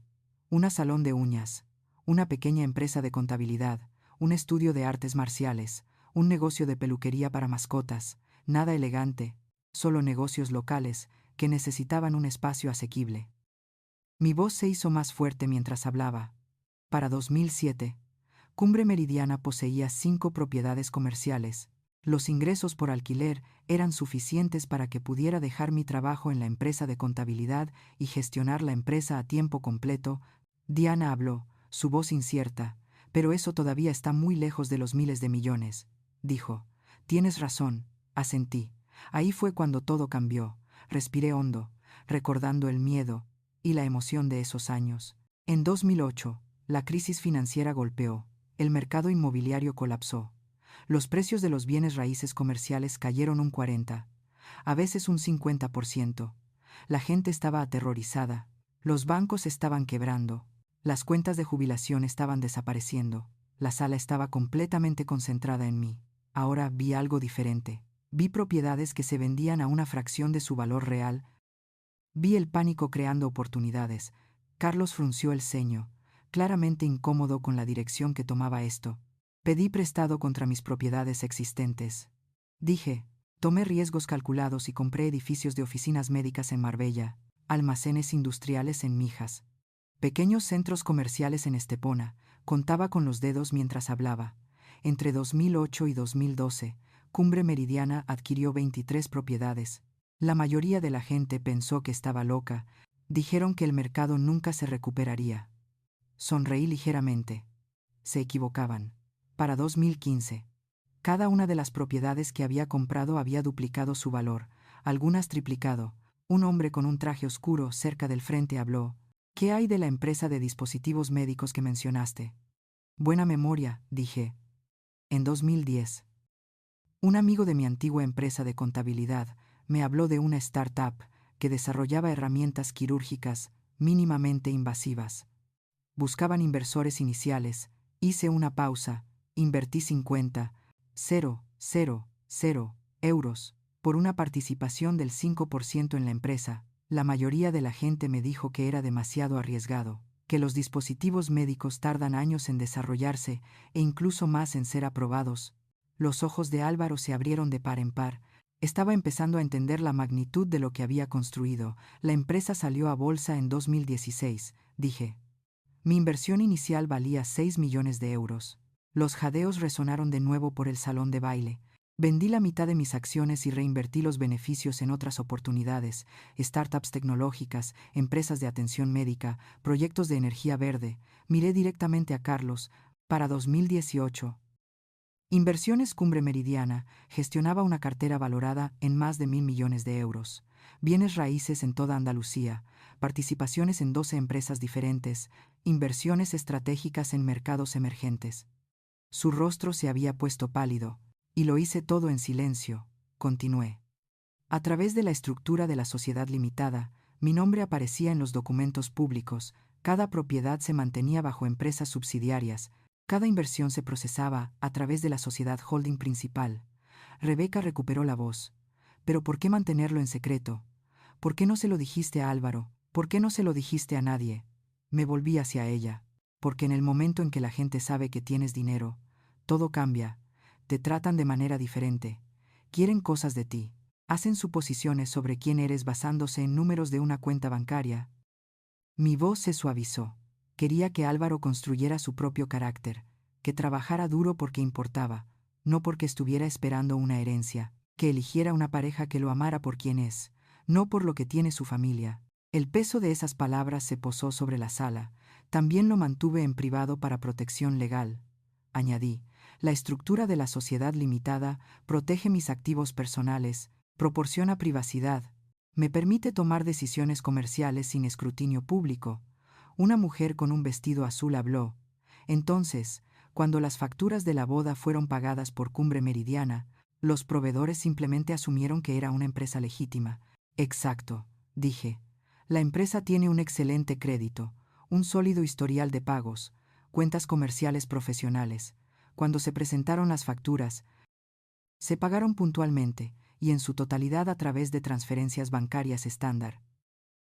Un salón de uñas, una pequeña empresa de contabilidad, un estudio de artes marciales, un negocio de peluquería para mascotas, nada elegante, solo negocios locales que necesitaban un espacio asequible. Mi voz se hizo más fuerte mientras hablaba. Para 2007, Cumbre Meridiana poseía 5 propiedades comerciales. Los ingresos por alquiler eran suficientes para que pudiera dejar mi trabajo en la empresa de contabilidad y gestionar la empresa a tiempo completo. Diana habló, su voz incierta. Pero eso todavía está muy lejos de los miles de millones, dijo. Tienes razón, asentí. Ahí fue cuando todo cambió. Respiré hondo, recordando el miedo y la emoción de esos años. En 2008, la crisis financiera golpeó. El mercado inmobiliario colapsó. Los precios de los bienes raíces comerciales cayeron un 40, a veces un 50%. La gente estaba aterrorizada. Los bancos estaban quebrando. Las cuentas de jubilación estaban desapareciendo. La sala estaba completamente concentrada en mí. Ahora vi algo diferente. Vi propiedades que se vendían a una fracción de su valor real. Vi el pánico creando oportunidades. Carlos frunció el ceño, claramente incómodo con la dirección que tomaba esto. Pedí prestado contra mis propiedades existentes. Dije, tomé riesgos calculados y compré edificios de oficinas médicas en Marbella, almacenes industriales en Mijas, pequeños centros comerciales en Estepona. Contaba con los dedos mientras hablaba. Entre 2008 y 2012, Cumbre Meridiana adquirió 23 propiedades. La mayoría de la gente pensó que estaba loca. Dijeron que el mercado nunca se recuperaría. Sonreí ligeramente. Se equivocaban. Para 2015, cada una de las propiedades que había comprado había duplicado su valor, algunas triplicado. Un hombre con un traje oscuro cerca del frente habló. ¿Qué hay de la empresa de dispositivos médicos que mencionaste? Buena memoria, dije. En 2010. Un amigo de mi antigua empresa de contabilidad me habló de una startup que desarrollaba herramientas quirúrgicas mínimamente invasivas. Buscaban inversores iniciales. Hice una pausa. Invertí 50,000 euros por una participación del 5% en la empresa. La mayoría de la gente me dijo que era demasiado arriesgado, que los dispositivos médicos tardan años en desarrollarse e incluso más en ser aprobados. Los ojos de Álvaro se abrieron de par en par. Estaba empezando a entender la magnitud de lo que había construido. La empresa salió a bolsa en 2016, dije. Mi inversión inicial valía 6 millones de euros. Los jadeos resonaron de nuevo por el salón de baile. Vendí la mitad de mis acciones y reinvertí los beneficios en otras oportunidades, startups tecnológicas, empresas de atención médica, proyectos de energía verde. Miré directamente a Carlos. Para 2018. Inversiones Cumbre Meridiana gestionaba una cartera valorada en más de 1.000 millones de euros. Bienes raíces en toda Andalucía, participaciones en 12 empresas diferentes, inversiones estratégicas en mercados emergentes. Su rostro se había puesto pálido. Y lo hice todo en silencio, continué. A través de la estructura de la sociedad limitada, mi nombre aparecía en los documentos públicos, cada propiedad se mantenía bajo empresas subsidiarias, cada inversión se procesaba a través de la sociedad holding principal. Rebeca recuperó la voz. ¿Pero por qué mantenerlo en secreto? ¿Por qué no se lo dijiste a Álvaro? ¿Por qué no se lo dijiste a nadie? Me volví hacia ella. Porque en el momento en que la gente sabe que tienes dinero, todo cambia. Te tratan de manera diferente. Quieren cosas de ti. Hacen suposiciones sobre quién eres basándose en números de una cuenta bancaria. Mi voz se suavizó. Quería que Álvaro construyera su propio carácter, que trabajara duro porque importaba, no porque estuviera esperando una herencia, que eligiera una pareja que lo amara por quien es, no por lo que tiene su familia. El peso de esas palabras se posó sobre la sala. También lo mantuve en privado para protección legal. Añadí, la estructura de la sociedad limitada protege mis activos personales, proporciona privacidad, me permite tomar decisiones comerciales sin escrutinio público. Una mujer con un vestido azul habló. Entonces, cuando las facturas de la boda fueron pagadas por Cumbre Meridiana, los proveedores simplemente asumieron que era una empresa legítima. Exacto, dije. La empresa tiene un excelente crédito, un sólido historial de pagos, cuentas comerciales profesionales. Cuando se presentaron las facturas, se pagaron puntualmente y en su totalidad a través de transferencias bancarias estándar.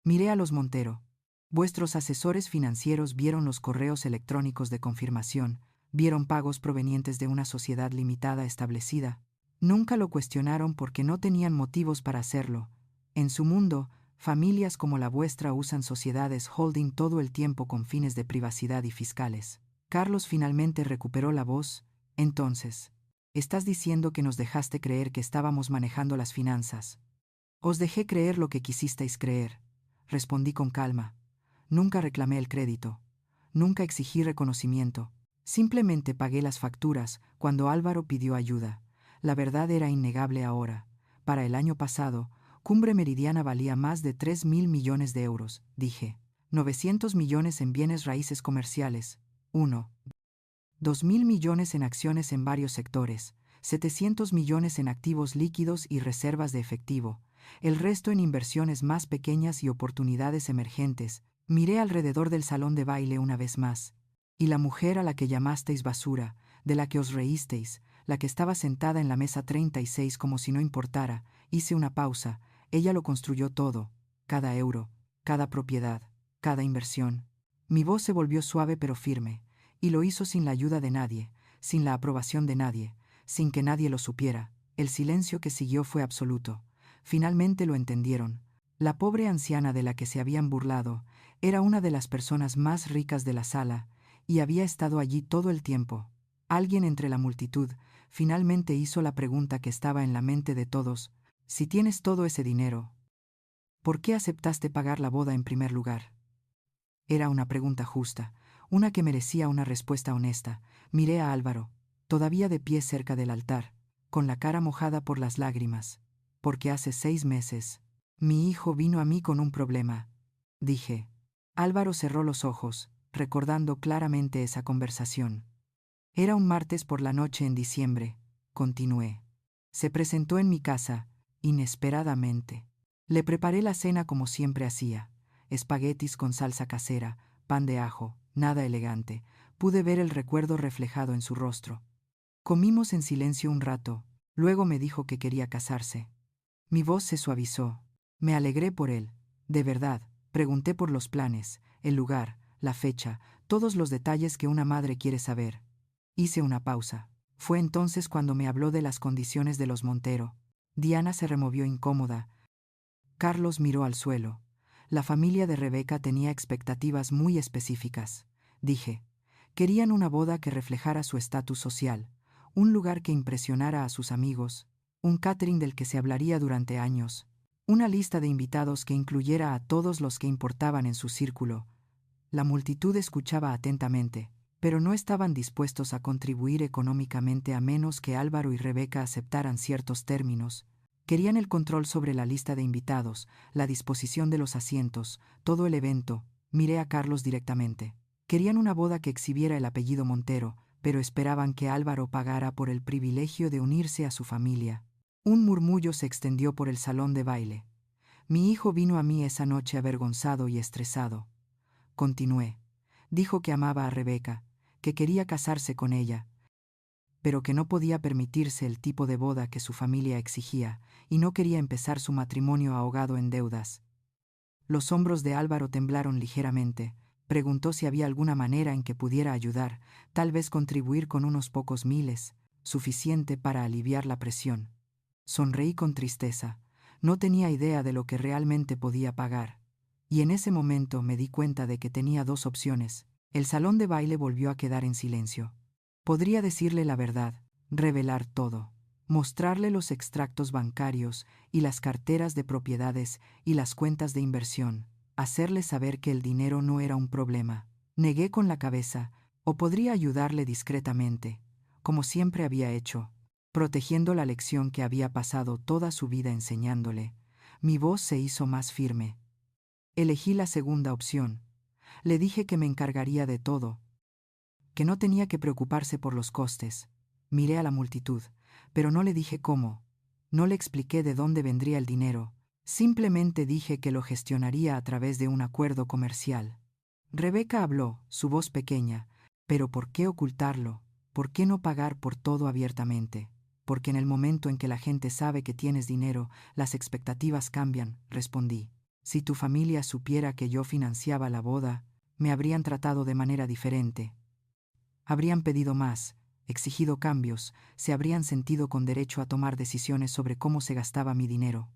Miré a los Montero. Vuestros asesores financieros vieron los correos electrónicos de confirmación, vieron pagos provenientes de una sociedad limitada establecida. Nunca lo cuestionaron porque no tenían motivos para hacerlo. En su mundo, familias como la vuestra usan sociedades holding todo el tiempo con fines de privacidad y fiscales. Carlos finalmente recuperó la voz. Entonces, estás diciendo que nos dejaste creer que estábamos manejando las finanzas. Os dejé creer lo que quisisteis creer, respondí con calma. Nunca reclamé el crédito. Nunca exigí reconocimiento. Simplemente pagué las facturas cuando Álvaro pidió ayuda. La verdad era innegable ahora. Para el año pasado, Cumbre Meridiana valía más de 3.000 millones de euros, dije. 900 millones en bienes raíces comerciales. 2.000 millones en acciones en varios sectores. 700 millones en activos líquidos y reservas de efectivo. el resto en inversiones más pequeñas y oportunidades emergentes. Miré alrededor del salón de baile una vez más. Y la mujer a la que llamasteis basura, de la que os reísteis, la que estaba sentada en la mesa 36 como si no importara, hice una pausa, ella lo construyó todo, cada euro, cada propiedad, cada inversión. Mi voz se volvió suave pero firme, y lo hizo sin la ayuda de nadie, sin la aprobación de nadie, sin que nadie lo supiera. El silencio que siguió fue absoluto. Finalmente lo entendieron. La pobre anciana de la que se habían burlado era una de las personas más ricas de la sala, y había estado allí todo el tiempo. Alguien entre la multitud finalmente hizo la pregunta que estaba en la mente de todos: si tienes todo ese dinero, ¿por qué aceptaste pagar la boda en primer lugar? Era una pregunta justa, una que merecía una respuesta honesta. Miré a Álvaro, todavía de pie cerca del altar, con la cara mojada por las lágrimas. Porque hace 6 meses, mi hijo vino a mí con un problema, dije. Álvaro cerró los ojos, recordando claramente esa conversación. Era un martes por la noche en diciembre, continué. Se presentó en mi casa, inesperadamente. Le preparé la cena como siempre hacía: espaguetis con salsa casera, pan de ajo, nada elegante. Pude ver el recuerdo reflejado en su rostro. Comimos en silencio un rato, luego me dijo que quería casarse. Mi voz se suavizó. Me alegré por él, de verdad. Pregunté por los planes, el lugar, la fecha, todos los detalles que una madre quiere saber. Hice una pausa. Fue entonces cuando me habló de las condiciones de los Montero. Diana se removió incómoda. Carlos miró al suelo. La familia de Rebeca tenía expectativas muy específicas. Dije. Querían una boda que reflejara su estatus social, un lugar que impresionara a sus amigos, un catering del que se hablaría durante años, una lista de invitados que incluyera a todos los que importaban en su círculo. La multitud escuchaba atentamente, pero no estaban dispuestos a contribuir económicamente a menos que Álvaro y Rebeca aceptaran ciertos términos. Querían el control sobre la lista de invitados, la disposición de los asientos, todo el evento. Miré a Carlos directamente. Querían una boda que exhibiera el apellido Montero, pero esperaban que Álvaro pagara por el privilegio de unirse a su familia. Un murmullo se extendió por el salón de baile. Mi hijo vino a mí esa noche avergonzado y estresado. Continué. Dijo que amaba a Rebeca, que quería casarse con ella, pero que no podía permitirse el tipo de boda que su familia exigía, y no quería empezar su matrimonio ahogado en deudas. Los hombros de Álvaro temblaron ligeramente. Preguntó si había alguna manera en que pudiera ayudar, tal vez contribuir con unos pocos miles, suficiente para aliviar la presión. Sonreí con tristeza. No tenía idea de lo que realmente podía pagar. Y en ese momento me di cuenta de que tenía 2 opciones. El salón de baile volvió a quedar en silencio. Podría decirle la verdad, revelar todo, mostrarle los extractos bancarios y las carteras de propiedades y las cuentas de inversión, hacerle saber que el dinero no era un problema. Negué con la cabeza, o podría ayudarle discretamente, como siempre había hecho, protegiendo la lección que había pasado toda su vida enseñándole. Mi voz se hizo más firme. Elegí la segunda opción. Le dije que me encargaría de todo, que no tenía que preocuparse por los costes. Miré a la multitud, pero no le dije cómo. No le expliqué de dónde vendría el dinero. Simplemente dije que lo gestionaría a través de un acuerdo comercial. Rebeca habló, su voz pequeña. ¿Pero por qué ocultarlo? ¿Por qué no pagar por todo abiertamente? Porque en el momento en que la gente sabe que tienes dinero, las expectativas cambian, respondí. Si tu familia supiera que yo financiaba la boda, me habrían tratado de manera diferente. Habrían pedido más, exigido cambios, se habrían sentido con derecho a tomar decisiones sobre cómo se gastaba mi dinero.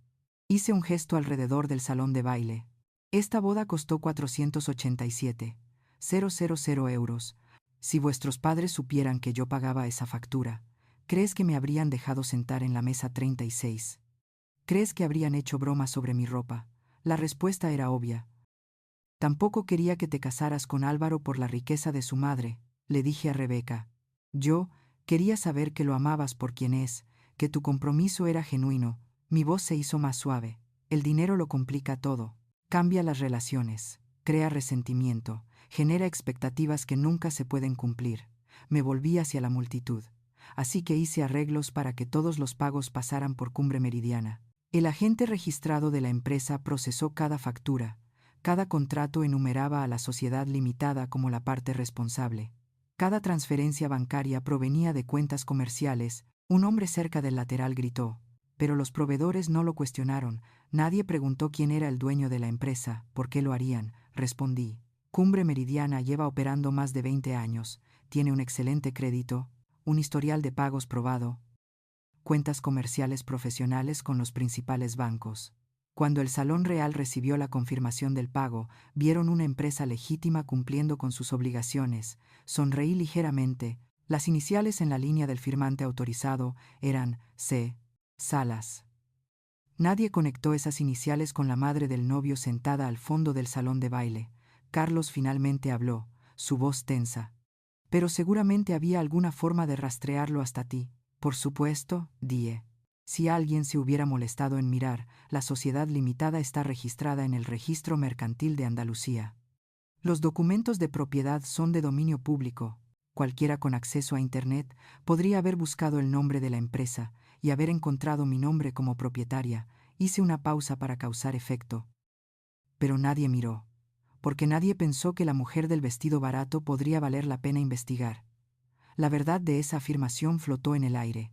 Hice un gesto alrededor del salón de baile. Esta boda costó 487,000 euros. Si vuestros padres supieran que yo pagaba esa factura, ¿crees que me habrían dejado sentar en la mesa 36? ¿Crees que habrían hecho bromas sobre mi ropa? La respuesta era obvia. Tampoco quería que te casaras con Álvaro por la riqueza de su madre, le dije a Rebeca. Yo quería saber que lo amabas por quien es, que tu compromiso era genuino. Mi voz se hizo más suave. El dinero lo complica todo. Cambia las relaciones, crea resentimiento, genera expectativas que nunca se pueden cumplir. Me volví hacia la multitud. Así que hice arreglos para que todos los pagos pasaran por Cumbre Meridiana. El agente registrado de la empresa procesó cada factura. Cada contrato enumeraba a la sociedad limitada como la parte responsable. Cada transferencia bancaria provenía de cuentas comerciales. Un hombre cerca del lateral gritó. Pero los proveedores no lo cuestionaron. Nadie preguntó quién era el dueño de la empresa, por qué lo harían. Respondí. Cumbre Meridiana lleva operando más de 20 años. Tiene un excelente crédito, un historial de pagos probado, cuentas comerciales profesionales con los principales bancos. Cuando el Salón Real recibió la confirmación del pago, vieron una empresa legítima cumpliendo con sus obligaciones. Sonreí ligeramente. Las iniciales en la línea del firmante autorizado eran C. Salas. Nadie conectó esas iniciales con la madre del novio sentada al fondo del salón de baile. Carlos finalmente habló, su voz tensa. Pero seguramente había alguna forma de rastrearlo hasta ti. Por supuesto, dije. Si alguien se hubiera molestado en mirar, la sociedad limitada está registrada en el Registro Mercantil de Andalucía. Los documentos de propiedad son de dominio público. Cualquiera con acceso a Internet podría haber buscado el nombre de la empresa y haber encontrado mi nombre como propietaria. Hice una pausa para causar efecto. Pero nadie miró, porque nadie pensó que la mujer del vestido barato podría valer la pena investigar. La verdad de esa afirmación flotó en el aire.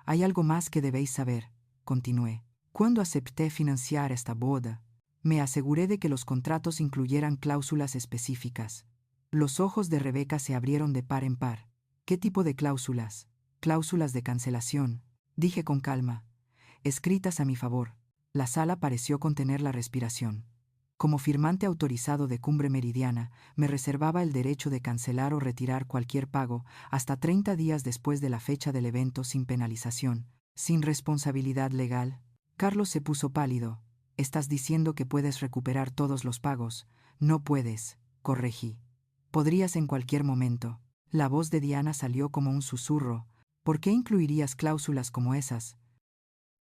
Hay algo más que debéis saber, continué. Cuando acepté financiar esta boda, me aseguré de que los contratos incluyeran cláusulas específicas. Los ojos de Rebeca se abrieron de par en par. ¿Qué tipo de cláusulas? Cláusulas de cancelación, dije con calma, escritas a mi favor. La sala pareció contener la respiración. Como firmante autorizado de Cumbre Meridiana, me reservaba el derecho de cancelar o retirar cualquier pago hasta 30 días después de la fecha del evento sin penalización, sin responsabilidad legal. Carlos se puso pálido. Estás diciendo que puedes recuperar todos los pagos. No puedes, corregí. Podrías en cualquier momento. La voz de Diana salió como un susurro. ¿Por qué incluirías cláusulas como esas?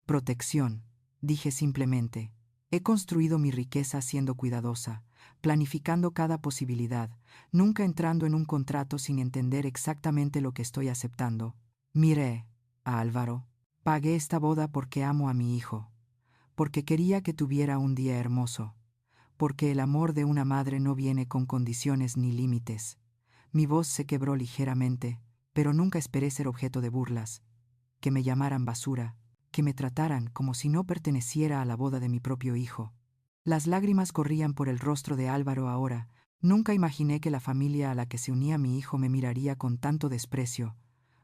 Protección, dije simplemente. He construido mi riqueza siendo cuidadosa, planificando cada posibilidad, nunca entrando en un contrato sin entender exactamente lo que estoy aceptando. Miré a Álvaro. Pagué esta boda porque amo a mi hijo, porque quería que tuviera un día hermoso, porque el amor de una madre no viene con condiciones ni límites. Mi voz se quebró ligeramente, pero nunca esperé ser objeto de burlas, que me llamaran basura, que me trataran como si no perteneciera a la boda de mi propio hijo. Las lágrimas corrían por el rostro de Álvaro ahora. Nunca imaginé que la familia a la que se unía mi hijo me miraría con tanto desprecio.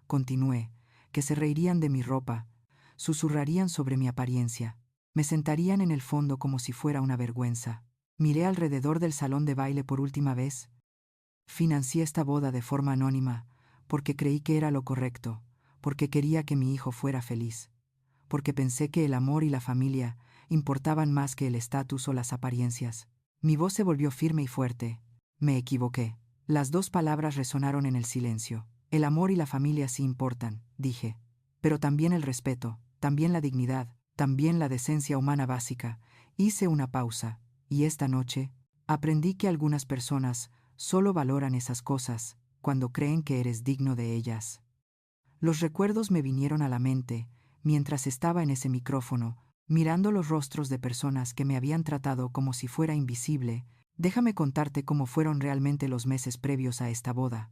Continué, que se reirían de mi ropa, susurrarían sobre mi apariencia, me sentarían en el fondo como si fuera una vergüenza. Miré alrededor del salón de baile por última vez. Financié esta boda de forma anónima, porque creí que era lo correcto, porque quería que mi hijo fuera feliz, porque pensé que el amor y la familia importaban más que el estatus o las apariencias. Mi voz se volvió firme y fuerte. Me equivoqué. Las dos palabras resonaron en el silencio. El amor y la familia sí importan, dije. Pero también el respeto, también la dignidad, también la decencia humana básica. Hice una pausa, y esta noche aprendí que algunas personas solo valoran esas cosas cuando creen que eres digno de ellas. Los recuerdos me vinieron a la mente mientras estaba en ese micrófono, mirando los rostros de personas que me habían tratado como si fuera invisible. Déjame contarte cómo fueron realmente los meses previos a esta boda.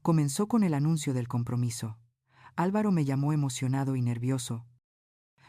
Comenzó con el anuncio del compromiso. Álvaro me llamó emocionado y nervioso,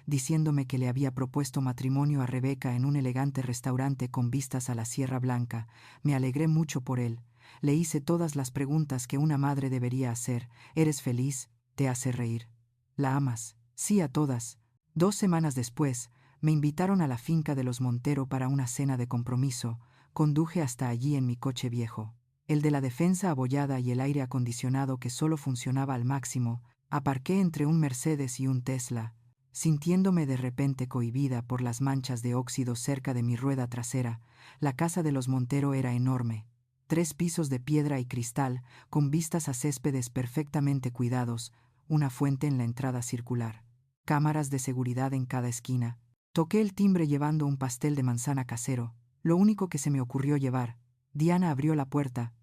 diciéndome que le había propuesto matrimonio a Rebeca en un elegante restaurante con vistas a la Sierra Blanca. Me alegré mucho por él. Le hice todas las preguntas que una madre debería hacer. ¿Eres feliz? ¿Te hace reír? ¿La amas? Sí, a todas. 2 semanas después, me invitaron a la finca de los Montero para una cena de compromiso. Conduje hasta allí en mi coche viejo, el de la defensa abollada y el aire acondicionado que solo funcionaba al máximo. Aparqué entre un Mercedes y un Tesla, sintiéndome de repente cohibida por las manchas de óxido cerca de mi rueda trasera. La casa de los Montero era enorme. 3 pisos de piedra y cristal, con vistas a céspedes perfectamente cuidados, una fuente en la entrada circular, cámaras de seguridad en cada esquina. Toqué el timbre llevando un pastel de manzana casero, lo único que se me ocurrió llevar. Diana abrió la puerta.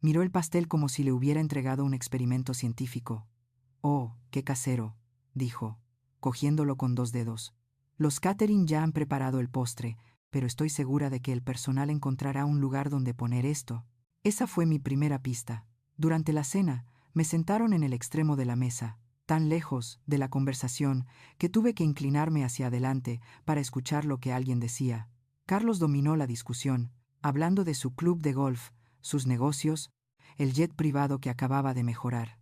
Miró el pastel como si le hubiera entregado un experimento científico. «Oh, qué casero», dijo, cogiéndolo con 2 dedos. Los catering ya han preparado el postre, pero estoy segura de que el personal encontrará un lugar donde poner esto. Esa fue mi primera pista. Durante la cena, me sentaron en el extremo de la mesa, tan lejos de la conversación que tuve que inclinarme hacia adelante para escuchar lo que alguien decía. Carlos dominó la discusión, hablando de su club de golf, sus negocios, el jet privado que acababa de mejorar.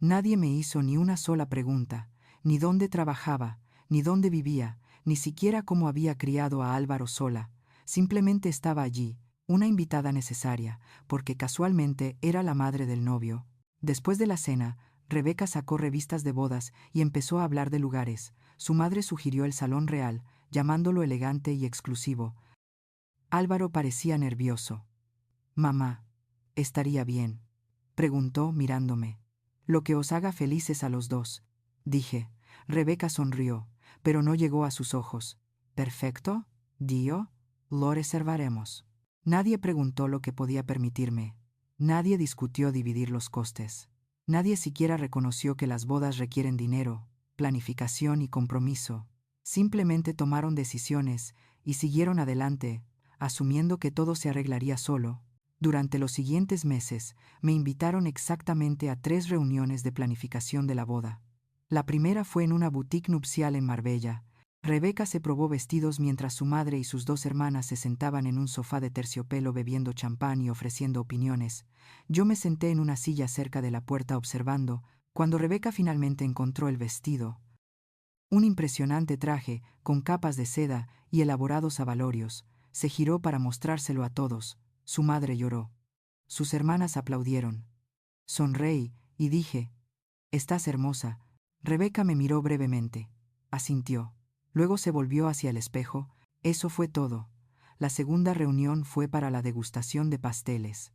Nadie me hizo ni una sola pregunta, ni dónde trabajaba, ni dónde vivía, ni siquiera cómo había criado a Álvaro sola. Simplemente estaba allí, una invitada necesaria, porque casualmente era la madre del novio. Después de la cena, Rebeca sacó revistas de bodas y empezó a hablar de lugares. Su madre sugirió el Salón Real, llamándolo elegante y exclusivo. Álvaro parecía nervioso. «Mamá, ¿estaría bien?», preguntó mirándome. «Lo que os haga felices a los dos», dije. Rebeca sonrió, pero no llegó a sus ojos. «Perfecto, Dio, lo reservaremos». Nadie preguntó lo que podía permitirme. Nadie discutió dividir los costes. Nadie siquiera reconoció que las bodas requieren dinero, planificación y compromiso. Simplemente tomaron decisiones y siguieron adelante, asumiendo que todo se arreglaría solo. Durante los siguientes meses, me invitaron exactamente a 3 reuniones de planificación de la boda. La primera fue en una boutique nupcial en Marbella. Rebeca se probó vestidos mientras su madre y sus 2 hermanas se sentaban en un sofá de terciopelo bebiendo champán y ofreciendo opiniones. Yo me senté en una silla cerca de la puerta observando. Cuando Rebeca finalmente encontró el vestido, un impresionante traje con capas de seda y elaborados abalorios, se giró para mostrárselo a todos. Su madre lloró. Sus hermanas aplaudieron. Sonreí y dije: «Estás hermosa». Rebeca me miró brevemente. Asintió. Luego se volvió hacia el espejo. Eso fue todo. La segunda reunión fue para la degustación de pasteles.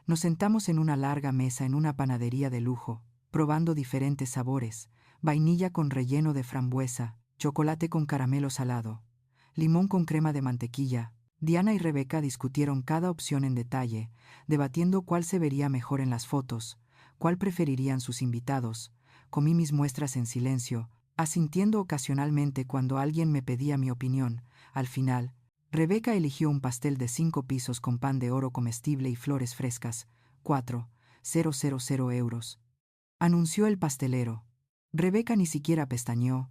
Nos sentamos en una larga mesa en una panadería de lujo, probando diferentes sabores: vainilla con relleno de frambuesa, chocolate con caramelo salado, limón con crema de mantequilla. Diana y Rebeca discutieron cada opción en detalle, debatiendo cuál se vería mejor en las fotos, cuál preferirían sus invitados. Comí mis muestras en silencio, asintiendo ocasionalmente cuando alguien me pedía mi opinión. Al final, Rebeca eligió un pastel de 5 pisos con pan de oro comestible y flores frescas. 4.000 euros. Anunció el pastelero. Rebeca ni siquiera pestañeó,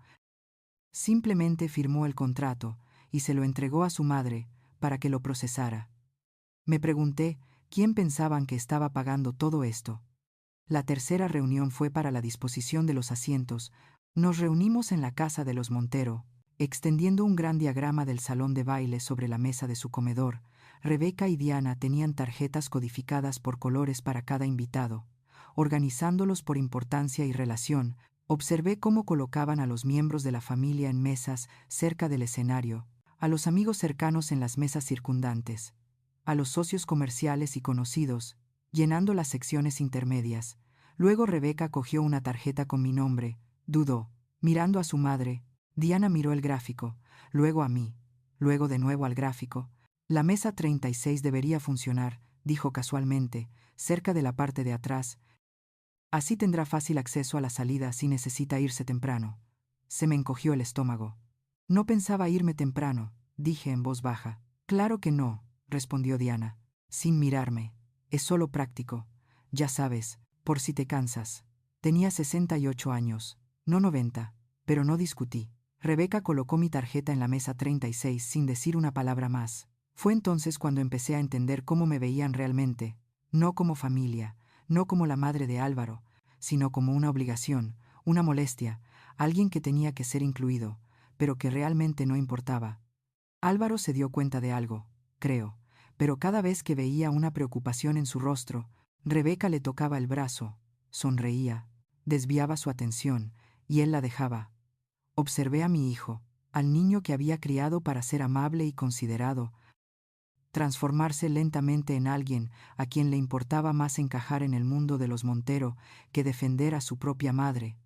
simplemente firmó el contrato y se lo entregó a su madre para que lo procesara. Me pregunté quién pensaban que estaba pagando todo esto. La tercera reunión fue para la disposición de los asientos. Nos reunimos en la casa de los Montero, extendiendo un gran diagrama del salón de baile sobre la mesa de su comedor. Rebeca y Diana tenían tarjetas codificadas por colores para cada invitado. Organizándolos por importancia y relación, observé cómo colocaban a los miembros de la familia en mesas cerca del escenario, a los amigos cercanos en las mesas circundantes, a los socios comerciales y conocidos, llenando las secciones intermedias. Luego Rebeca cogió una tarjeta con mi nombre, dudó, mirando a su madre. Diana miró el gráfico, luego a mí, luego de nuevo al gráfico. La mesa 36 debería funcionar, dijo casualmente, cerca de la parte de atrás. Así tendrá fácil acceso a la salida si necesita irse temprano. Se me encogió el estómago. No pensaba irme temprano, dije en voz baja. Claro que no, respondió Diana, sin mirarme. Es solo práctico. Ya sabes, por si te cansas. Tenía 68 años, no 90, pero no discutí. Rebeca colocó mi tarjeta en la mesa 36 sin decir una palabra más. Fue entonces cuando empecé a entender cómo me veían realmente, no como familia, no como la madre de Álvaro, sino como una obligación, una molestia, alguien que tenía que ser incluido, pero que realmente no importaba. Álvaro se dio cuenta de algo, creo, pero cada vez que veía una preocupación en su rostro, Rebeca le tocaba el brazo, sonreía, desviaba su atención, y él la dejaba. Observé a mi hijo, al niño que había criado para ser amable y considerado, transformarse lentamente en alguien a quien le importaba más encajar en el mundo de los Montero que defender a su propia madre.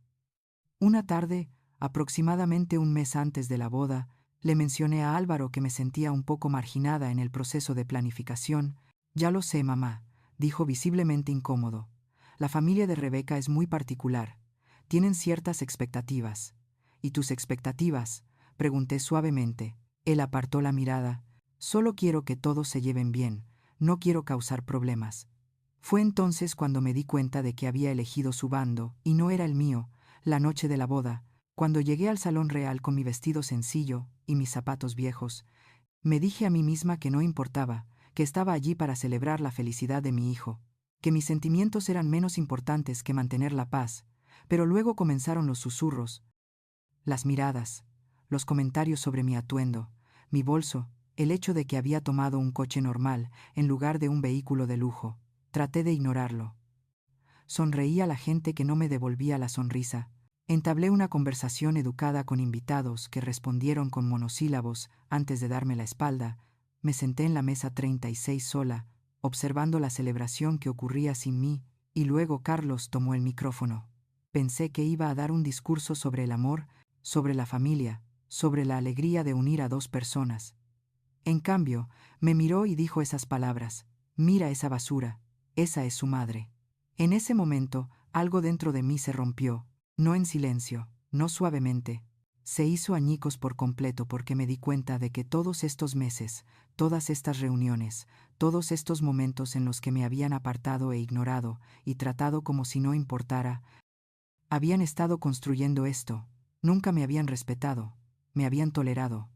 Una tarde, aproximadamente un mes antes de la boda, le mencioné a Álvaro que me sentía un poco marginada en el proceso de planificación. «Ya lo sé, mamá», dijo visiblemente incómodo. «La familia de Rebeca es muy particular. Tienen ciertas expectativas. Y tus expectativas, Pregunté suavemente. Él apartó la mirada. Solo quiero que todos se lleven bien, no quiero causar problemas. Fue entonces cuando me di cuenta de que había elegido su bando, y no era el mío, la noche de la boda. Cuando llegué al salón real con mi vestido sencillo y mis zapatos viejos, me dije a mí misma que no importaba, que estaba allí para celebrar la felicidad de mi hijo, que mis sentimientos eran menos importantes que mantener la paz, pero luego comenzaron los susurros, las miradas, los comentarios sobre mi atuendo, mi bolso, el hecho de que había tomado un coche normal en lugar de un vehículo de lujo. Traté de ignorarlo. Sonreí a la gente que no me devolvía la sonrisa. Entablé una conversación educada con invitados que respondieron con monosílabos antes de darme la espalda. Me senté en la mesa 36 sola, observando la celebración que ocurría sin mí, y luego Carlos tomó el micrófono. Pensé que iba a dar un discurso sobre el amor, sobre la familia, sobre la alegría de unir a dos personas. En cambio, me miró y dijo esas palabras: «Mira esa basura, esa es su madre». En ese momento, algo dentro de mí se rompió, no en silencio, no suavemente. Se hizo añicos por completo porque me di cuenta de que todos estos meses, todas estas reuniones, todos estos momentos en los que me habían apartado e ignorado y tratado como si no importara, habían estado construyendo esto, nunca me habían respetado, me habían tolerado.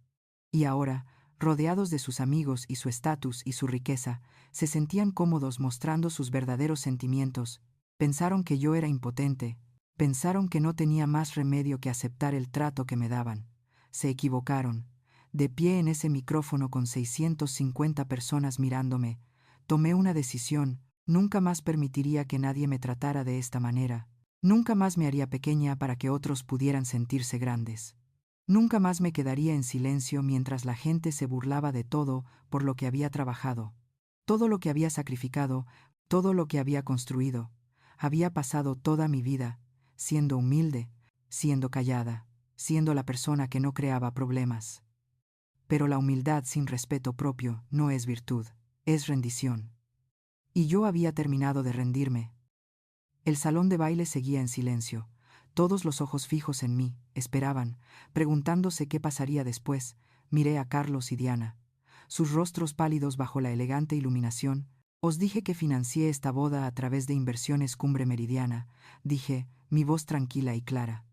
Y ahora, rodeados de sus amigos y su estatus y su riqueza, se sentían cómodos mostrando sus verdaderos sentimientos. Pensaron que yo era impotente, pensaron que no tenía más remedio que aceptar el trato que me daban. Se equivocaron. De pie en ese micrófono con 650 personas mirándome, tomé una decisión: nunca más permitiría que nadie me tratara de esta manera. Nunca más me haría pequeña para que otros pudieran sentirse grandes. Nunca más me quedaría en silencio mientras la gente se burlaba de todo por lo que había trabajado, todo lo que había sacrificado, todo lo que había construido. Había pasado toda mi vida siendo humilde, siendo callada, siendo la persona que no creaba problemas. Pero la humildad sin respeto propio no es virtud, es rendición. Y yo había terminado de rendirme. El salón de baile seguía en silencio. Todos los ojos fijos en mí, esperaban, preguntándose qué pasaría después. Miré a Carlos y Diana, sus rostros pálidos bajo la elegante iluminación. Os dije que financié esta boda a través de Inversiones Cumbre Meridiana, dije, mi voz tranquila y clara.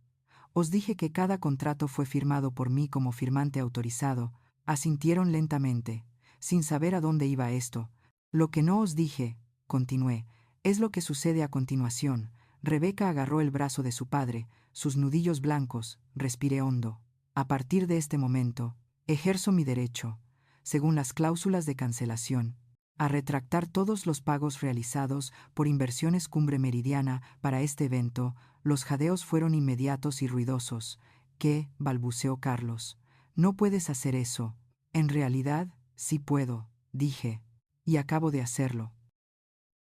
Os dije que cada contrato fue firmado por mí como firmante autorizado. Asintieron lentamente, sin saber a dónde iba esto. Lo que no os dije, continué, es lo que sucede a continuación. Rebeca agarró el brazo de su padre, sus nudillos blancos, respiré hondo. A partir de este momento, ejerzo mi derecho, según las cláusulas de cancelación, a retractar todos los pagos realizados por Inversiones Cumbre Meridiana para este evento. Los jadeos fueron inmediatos y ruidosos. ¿Qué?, balbuceó Carlos. No puedes hacer eso. En realidad, sí puedo, dije, y acabo de hacerlo.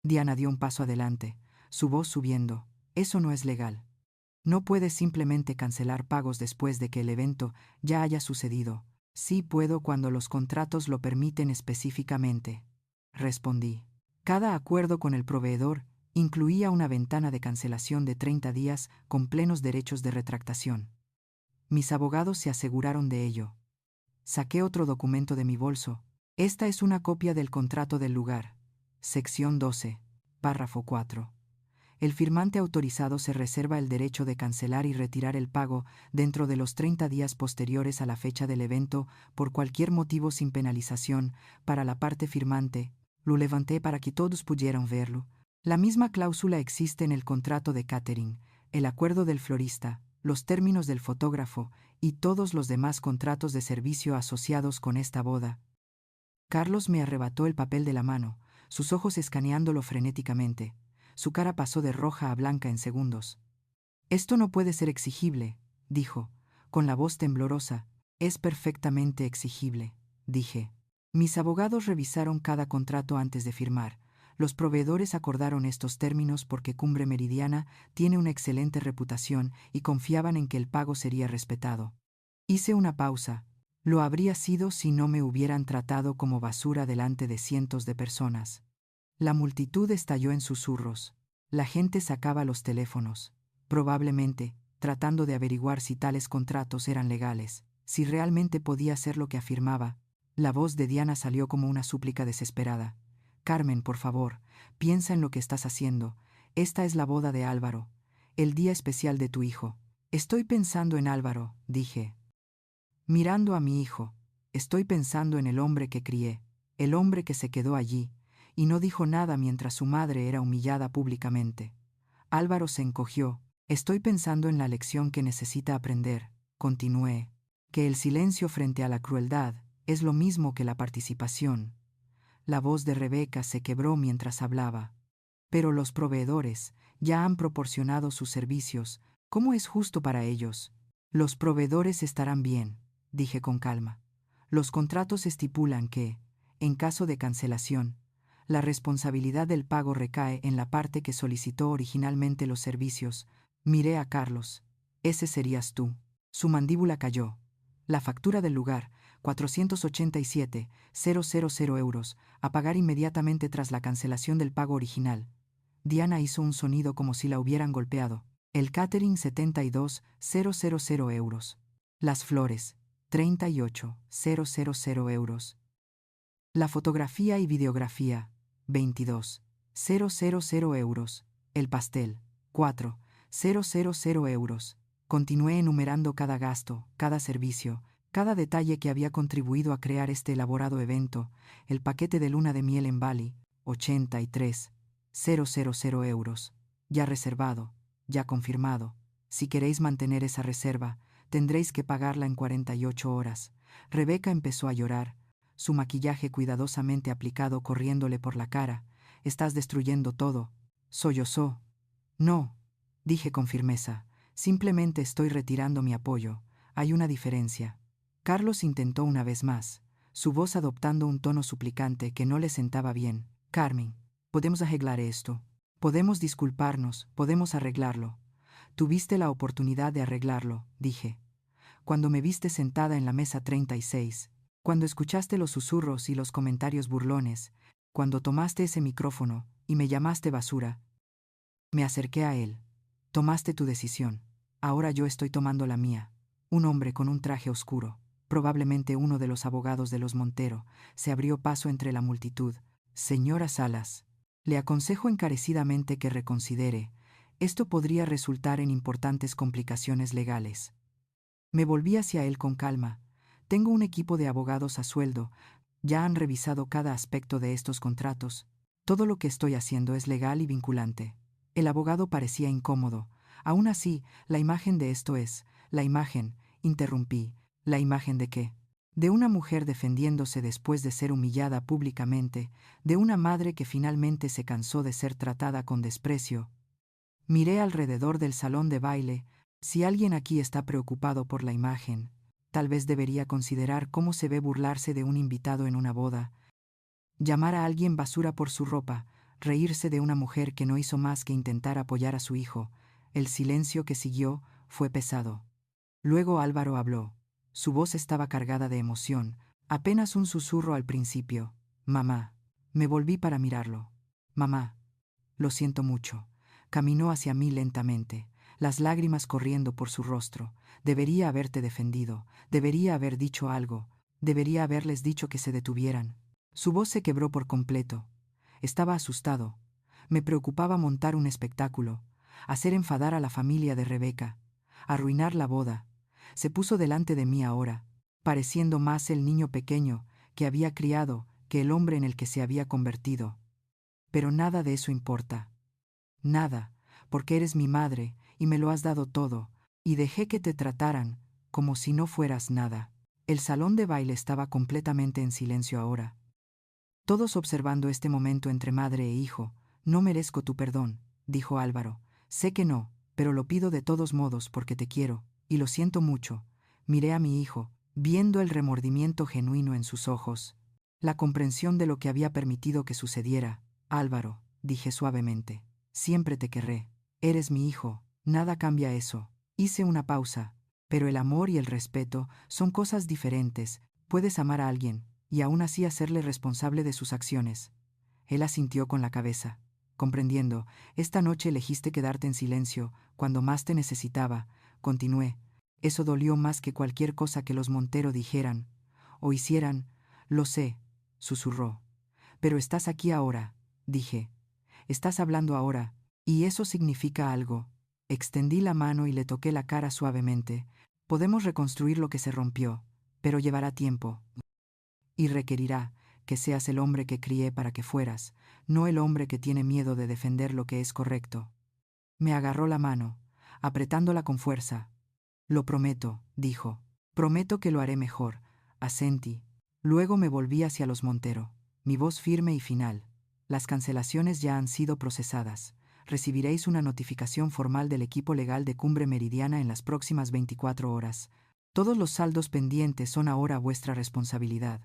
Diana dio un paso adelante, su voz subiendo. Eso no es legal. No puedes simplemente cancelar pagos después de que el evento ya haya sucedido. Sí puedo cuando los contratos lo permiten específicamente, respondí. Cada acuerdo con el proveedor incluía una ventana de cancelación de 30 días con plenos derechos de retractación. Mis abogados se aseguraron de ello. Saqué otro documento de mi bolso. Esta es una copia del contrato del lugar. Sección 12, párrafo 4. El firmante autorizado se reserva el derecho de cancelar y retirar el pago dentro de los 30 días posteriores a la fecha del evento por cualquier motivo sin penalización. Para la parte firmante, lo levanté para que todos pudieran verlo. La misma cláusula existe en el contrato de catering, el acuerdo del florista, los términos del fotógrafo y todos los demás contratos de servicio asociados con esta boda. Carlos me arrebató el papel de la mano, sus ojos escaneándolo frenéticamente. Su cara pasó de roja a blanca en segundos. Esto no puede ser exigible, dijo, con la voz temblorosa. Es perfectamente exigible, dije. Mis abogados revisaron cada contrato antes de firmar. Los proveedores acordaron estos términos porque Cumbre Meridiana tiene una excelente reputación y confiaban en que el pago sería respetado. Hice una pausa. Lo habría sido si no me hubieran tratado como basura delante de cientos de personas. La multitud estalló en susurros. La gente sacaba los teléfonos, probablemente, tratando de averiguar si tales contratos eran legales. Si realmente podía hacer lo que afirmaba. La voz de Diana salió como una súplica desesperada. Carmen, por favor, piensa en lo que estás haciendo. Esta es la boda de Álvaro, el día especial de tu hijo. Estoy pensando en Álvaro, dije. Mirando a mi hijo, estoy pensando en el hombre que crié, el hombre que se quedó allí, y no dijo nada mientras su madre era humillada públicamente. Álvaro se encogió. Estoy pensando en la lección que necesita aprender, continué, que el silencio frente a la crueldad es lo mismo que la participación. La voz de Rebeca se quebró mientras hablaba. Pero los proveedores ya han proporcionado sus servicios. ¿Cómo es justo para ellos? Los proveedores estarán bien, dije con calma. Los contratos estipulan que, en caso de cancelación, la responsabilidad del pago recae en la parte que solicitó originalmente los servicios. Miré a Carlos. Ese serías tú. Su mandíbula cayó. La factura del lugar, 487,000 euros, a pagar inmediatamente tras la cancelación del pago original. Diana hizo un sonido como si la hubieran golpeado. El catering, 72,000 euros. Las flores, 38,000 euros. La fotografía y videografía, 22,000 euros. El pastel, 4,000 euros. Continué enumerando cada gasto, cada servicio, cada detalle que había contribuido a crear este elaborado evento. El paquete de luna de miel en Bali, 83,000 euros. Ya reservado, ya confirmado. Si queréis mantener esa reserva, tendréis que pagarla en 48 horas. Rebeca empezó a llorar, su maquillaje cuidadosamente aplicado corriéndole por la cara. Estás destruyendo todo. Sollozó. No, dije con firmeza. Simplemente estoy retirando mi apoyo. Hay una diferencia. Carlos intentó una vez más, su voz adoptando un tono suplicante que no le sentaba bien. Carmen, podemos arreglar esto. Podemos disculparnos, podemos arreglarlo. Tuviste la oportunidad de arreglarlo, dije. Cuando me viste sentada en la mesa 36, cuando escuchaste los susurros y los comentarios burlones, cuando tomaste ese micrófono y me llamaste basura. Me acerqué a él. Tomaste tu decisión. Ahora yo estoy tomando la mía. Un hombre con un traje oscuro, probablemente uno de los abogados de los Montero, se abrió paso entre la multitud. Señora Salas, le aconsejo encarecidamente que reconsidere. Esto podría resultar en importantes complicaciones legales. Me volví hacia él con calma. Tengo un equipo de abogados a sueldo. Ya han revisado cada aspecto de estos contratos. Todo lo que estoy haciendo es legal y vinculante. El abogado parecía incómodo. Aún así, la imagen de esto es, la imagen, interrumpí, ¿la imagen de qué? De una mujer defendiéndose después de ser humillada públicamente, de una madre que finalmente se cansó de ser tratada con desprecio. Miré alrededor del salón de baile. Si alguien aquí está preocupado por la imagen, tal vez debería considerar cómo se ve burlarse de un invitado en una boda, llamar a alguien basura por su ropa, reírse de una mujer que no hizo más que intentar apoyar a su hijo. El silencio que siguió fue pesado. Luego Álvaro habló. Su voz estaba cargada de emoción, apenas un susurro al principio. Mamá. Me volví para mirarlo. Mamá. Lo siento mucho. Caminó hacia mí lentamente, las lágrimas corriendo por su rostro. Debería haberte defendido, debería haber dicho algo, debería haberles dicho que se detuvieran. Su voz se quebró por completo. Estaba asustado. Me preocupaba montar un espectáculo, hacer enfadar a la familia de Rebeca, arruinar la boda. Se puso delante de mí ahora, pareciendo más el niño pequeño que había criado que el hombre en el que se había convertido. Pero nada de eso importa. Nada, porque eres mi madre y me lo has dado todo, y dejé que te trataran como si no fueras nada. El salón de baile estaba completamente en silencio ahora. Todos observando este momento entre madre e hijo. No merezco tu perdón, dijo Álvaro. Sé que no, pero lo pido de todos modos porque te quiero, y lo siento mucho. Miré a mi hijo, viendo el remordimiento genuino en sus ojos, la comprensión de lo que había permitido que sucediera. Álvaro, dije suavemente, siempre te querré. Eres mi hijo, nada cambia eso. Hice una pausa, pero el amor y el respeto son cosas diferentes. Puedes amar a alguien, y aún así hacerle responsable de sus acciones. Él asintió con la cabeza, comprendiendo. Esta noche elegiste quedarte en silencio, cuando más te necesitaba. Continué. Eso dolió más que cualquier cosa que los Montero dijeran o hicieran. Lo sé, susurró. Pero estás aquí ahora, dije. Estás hablando ahora, y eso significa algo. Extendí la mano y le toqué la cara suavemente. Podemos reconstruir lo que se rompió, pero llevará tiempo. Y requerirá que seas el hombre que crié para que fueras, no el hombre que tiene miedo de defender lo que es correcto. Me agarró la mano, apretándola con fuerza. Lo prometo, dijo. Prometo que lo haré mejor, asentí. Luego me volví hacia los Montero, mi voz firme y final. Las cancelaciones ya han sido procesadas. Recibiréis una notificación formal del equipo legal de Cumbre Meridiana en las próximas 24 horas. Todos los saldos pendientes son ahora vuestra responsabilidad.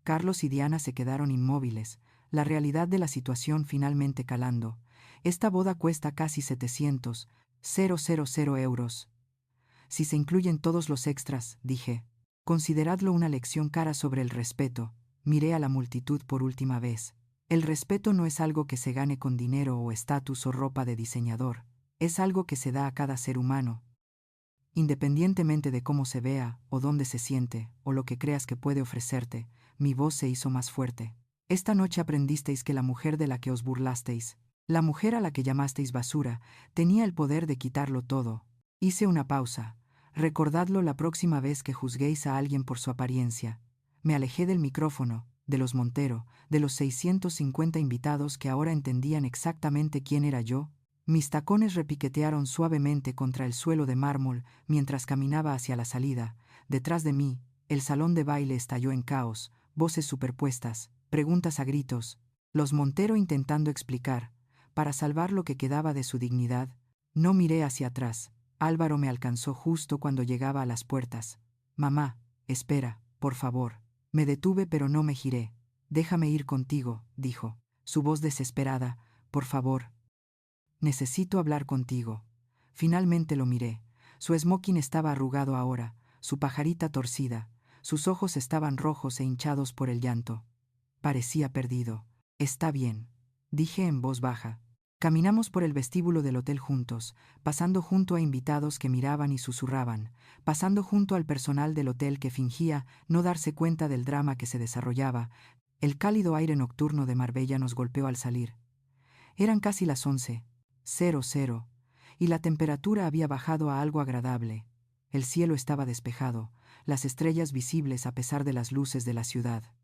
Carlos y Diana se quedaron inmóviles, la realidad de la situación finalmente calando. Esta boda cuesta casi 700.000 euros. Si se incluyen todos los extras, dije. Consideradlo una lección cara sobre el respeto. Miré a la multitud por última vez. El respeto no es algo que se gane con dinero o estatus o ropa de diseñador. Es algo que se da a cada ser humano, independientemente de cómo se vea, o dónde se siente, o lo que creas que puede ofrecerte. Mi voz se hizo más fuerte. Esta noche aprendisteis que la mujer de la que os burlasteis, la mujer a la que llamasteis basura, tenía el poder de quitarlo todo. Hice una pausa. Recordadlo la próxima vez que juzguéis a alguien por su apariencia. Me alejé del micrófono, de los Montero, de los 650 invitados que ahora entendían exactamente quién era yo. Mis tacones repiquetearon suavemente contra el suelo de mármol mientras caminaba hacia la salida. Detrás de mí, el salón de baile estalló en caos, voces superpuestas, preguntas a gritos. Los Montero intentando explicar. Para salvar lo que quedaba de su dignidad, no miré hacia atrás. Álvaro me alcanzó justo cuando llegaba a las puertas. Mamá, espera, por favor. Me detuve pero no me giré. Déjame ir contigo, dijo. Su voz desesperada. Por favor. Necesito hablar contigo. Finalmente lo miré. Su smoking estaba arrugado ahora, su pajarita torcida, sus ojos estaban rojos e hinchados por el llanto. Parecía perdido. Está bien, dije en voz baja. Caminamos por el vestíbulo del hotel juntos, pasando junto a invitados que miraban y susurraban, pasando junto al personal del hotel que fingía no darse cuenta del drama que se desarrollaba. El cálido aire nocturno de Marbella nos golpeó al salir. Eran casi las 11:00, y la temperatura había bajado a algo agradable. El cielo estaba despejado, las estrellas visibles a pesar de las luces de la ciudad.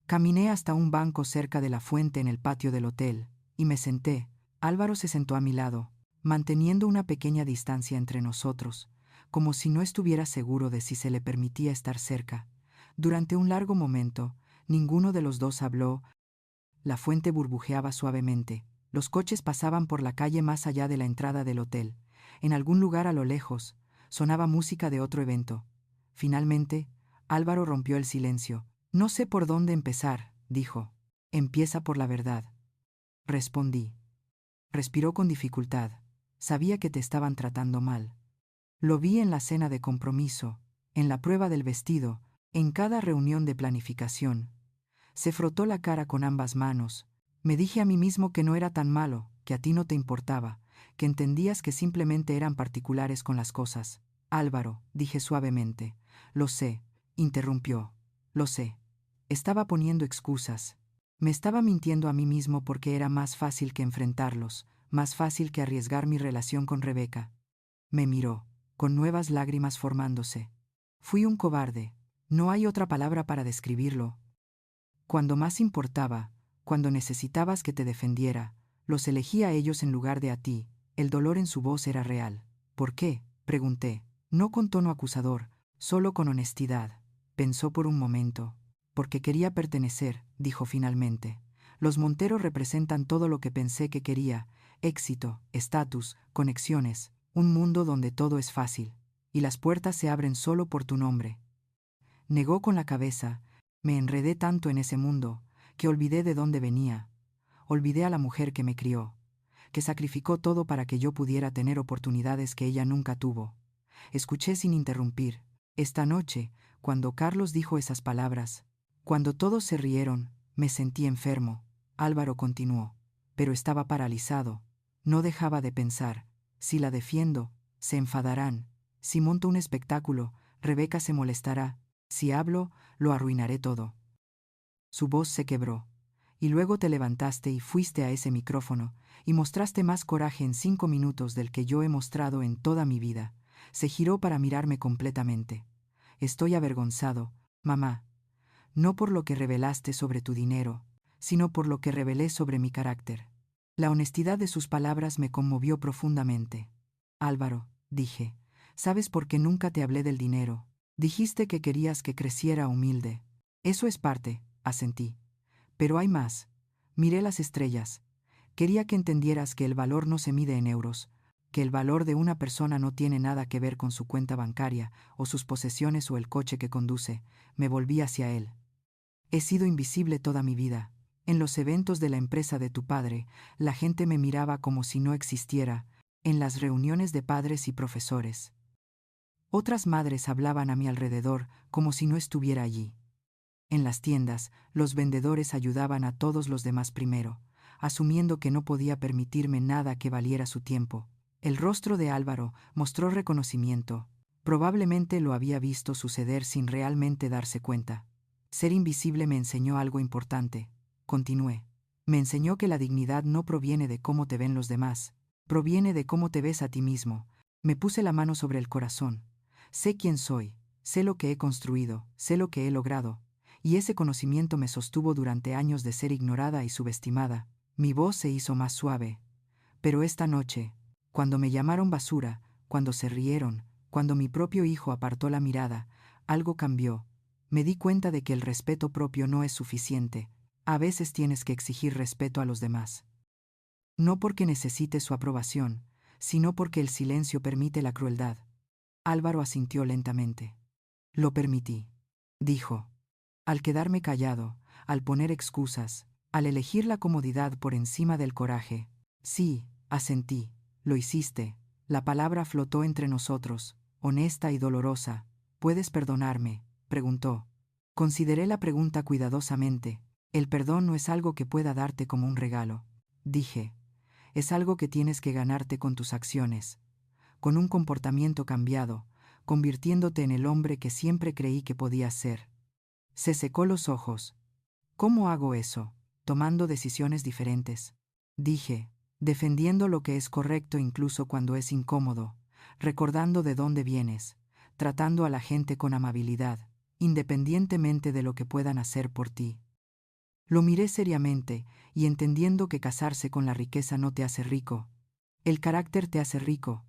Caminé hasta un banco cerca de la fuente en el patio del hotel, y me senté. Álvaro se sentó a mi lado, manteniendo una pequeña distancia entre nosotros, como si no estuviera seguro de si se le permitía estar cerca. Durante un largo momento, ninguno de los dos habló. La fuente burbujeaba suavemente. Los coches pasaban por la calle más allá de la entrada del hotel. En algún lugar a lo lejos, sonaba música de otro evento. Finalmente, Álvaro rompió el silencio. No sé por dónde empezar, dijo. Empieza por la verdad. Respondí. Respiró con dificultad. Sabía que te estaban tratando mal. Lo vi en la cena de compromiso, en la prueba del vestido, en cada reunión de planificación. Se frotó la cara con ambas manos. Me dije a mí mismo que no era tan malo, que a ti no te importaba, que entendías que simplemente eran particulares con las cosas. Álvaro, dije suavemente. Lo sé, interrumpió. Lo sé. Estaba poniendo excusas. Me estaba mintiendo a mí mismo porque era más fácil que enfrentarlos, más fácil que arriesgar mi relación con Rebeca. Me miró, con nuevas lágrimas formándose. Fui un cobarde. No hay otra palabra para describirlo. Cuando más importaba, cuando necesitabas que te defendiera, los elegí a ellos en lugar de a ti. El dolor en su voz era real. ¿Por qué?, pregunté, no con tono acusador, solo con honestidad. Pensó por un momento. Porque quería pertenecer, dijo finalmente. Los Montero representan todo lo que pensé que quería: éxito, estatus, conexiones, un mundo donde todo es fácil, y las puertas se abren solo por tu nombre. Negó con la cabeza. Me enredé tanto en ese mundo, que olvidé de dónde venía. Olvidé a la mujer que me crió, que sacrificó todo para que yo pudiera tener oportunidades que ella nunca tuvo. Escuché sin interrumpir. Esta noche, cuando Carlos dijo esas palabras, cuando todos se rieron, me sentí enfermo. Álvaro continuó, pero estaba paralizado. No dejaba de pensar, si la defiendo, se enfadarán. Si monto un espectáculo, Rebeca se molestará. Si hablo, lo arruinaré todo. Su voz se quebró. Y luego te levantaste y fuiste a ese micrófono, y mostraste más coraje en 5 minutos del que yo he mostrado en toda mi vida. Se giró para mirarme completamente. Estoy avergonzado, mamá. No por lo que revelaste sobre tu dinero, sino por lo que revelé sobre mi carácter. La honestidad de sus palabras me conmovió profundamente. Álvaro, dije, ¿sabes por qué nunca te hablé del dinero? Dijiste que querías que creciera humilde. Eso es parte, asentí. Pero hay más. Miré las estrellas. Quería que entendieras que el valor no se mide en euros, que el valor de una persona no tiene nada que ver con su cuenta bancaria, o sus posesiones o el coche que conduce. Me volví hacia él. He sido invisible toda mi vida. En los eventos de la empresa de tu padre, la gente me miraba como si no existiera, en las reuniones de padres y profesores. Otras madres hablaban a mi alrededor como si no estuviera allí. En las tiendas, los vendedores ayudaban a todos los demás primero, asumiendo que no podía permitirme nada que valiera su tiempo. El rostro de Álvaro mostró reconocimiento. Probablemente lo había visto suceder sin realmente darse cuenta. Ser invisible me enseñó algo importante. Continué. Me enseñó que la dignidad no proviene de cómo te ven los demás, proviene de cómo te ves a ti mismo. Me puse la mano sobre el corazón. Sé quién soy, sé lo que he construido, sé lo que he logrado. Y ese conocimiento me sostuvo durante años de ser ignorada y subestimada. Mi voz se hizo más suave. Pero esta noche, cuando me llamaron basura, cuando se rieron, cuando mi propio hijo apartó la mirada, algo cambió. Me di cuenta de que el respeto propio no es suficiente. A veces tienes que exigir respeto a los demás. No porque necesites su aprobación, sino porque el silencio permite la crueldad. Álvaro asintió lentamente. Lo permití, dijo. Al quedarme callado, al poner excusas, al elegir la comodidad por encima del coraje. Sí, asentí, lo hiciste. La palabra flotó entre nosotros, honesta y dolorosa. ¿Puedes perdonarme?, preguntó. Consideré la pregunta cuidadosamente. El perdón no es algo que pueda darte como un regalo, dije. Es algo que tienes que ganarte con tus acciones, con un comportamiento cambiado, convirtiéndote en el hombre que siempre creí que podías ser. Se secó los ojos. ¿Cómo hago eso? Tomando decisiones diferentes. Dije, defendiendo lo que es correcto incluso cuando es incómodo, recordando de dónde vienes, tratando a la gente con amabilidad, independientemente de lo que puedan hacer por ti. Lo miré seriamente, y entendiendo que casarse con la riqueza no te hace rico. El carácter te hace rico.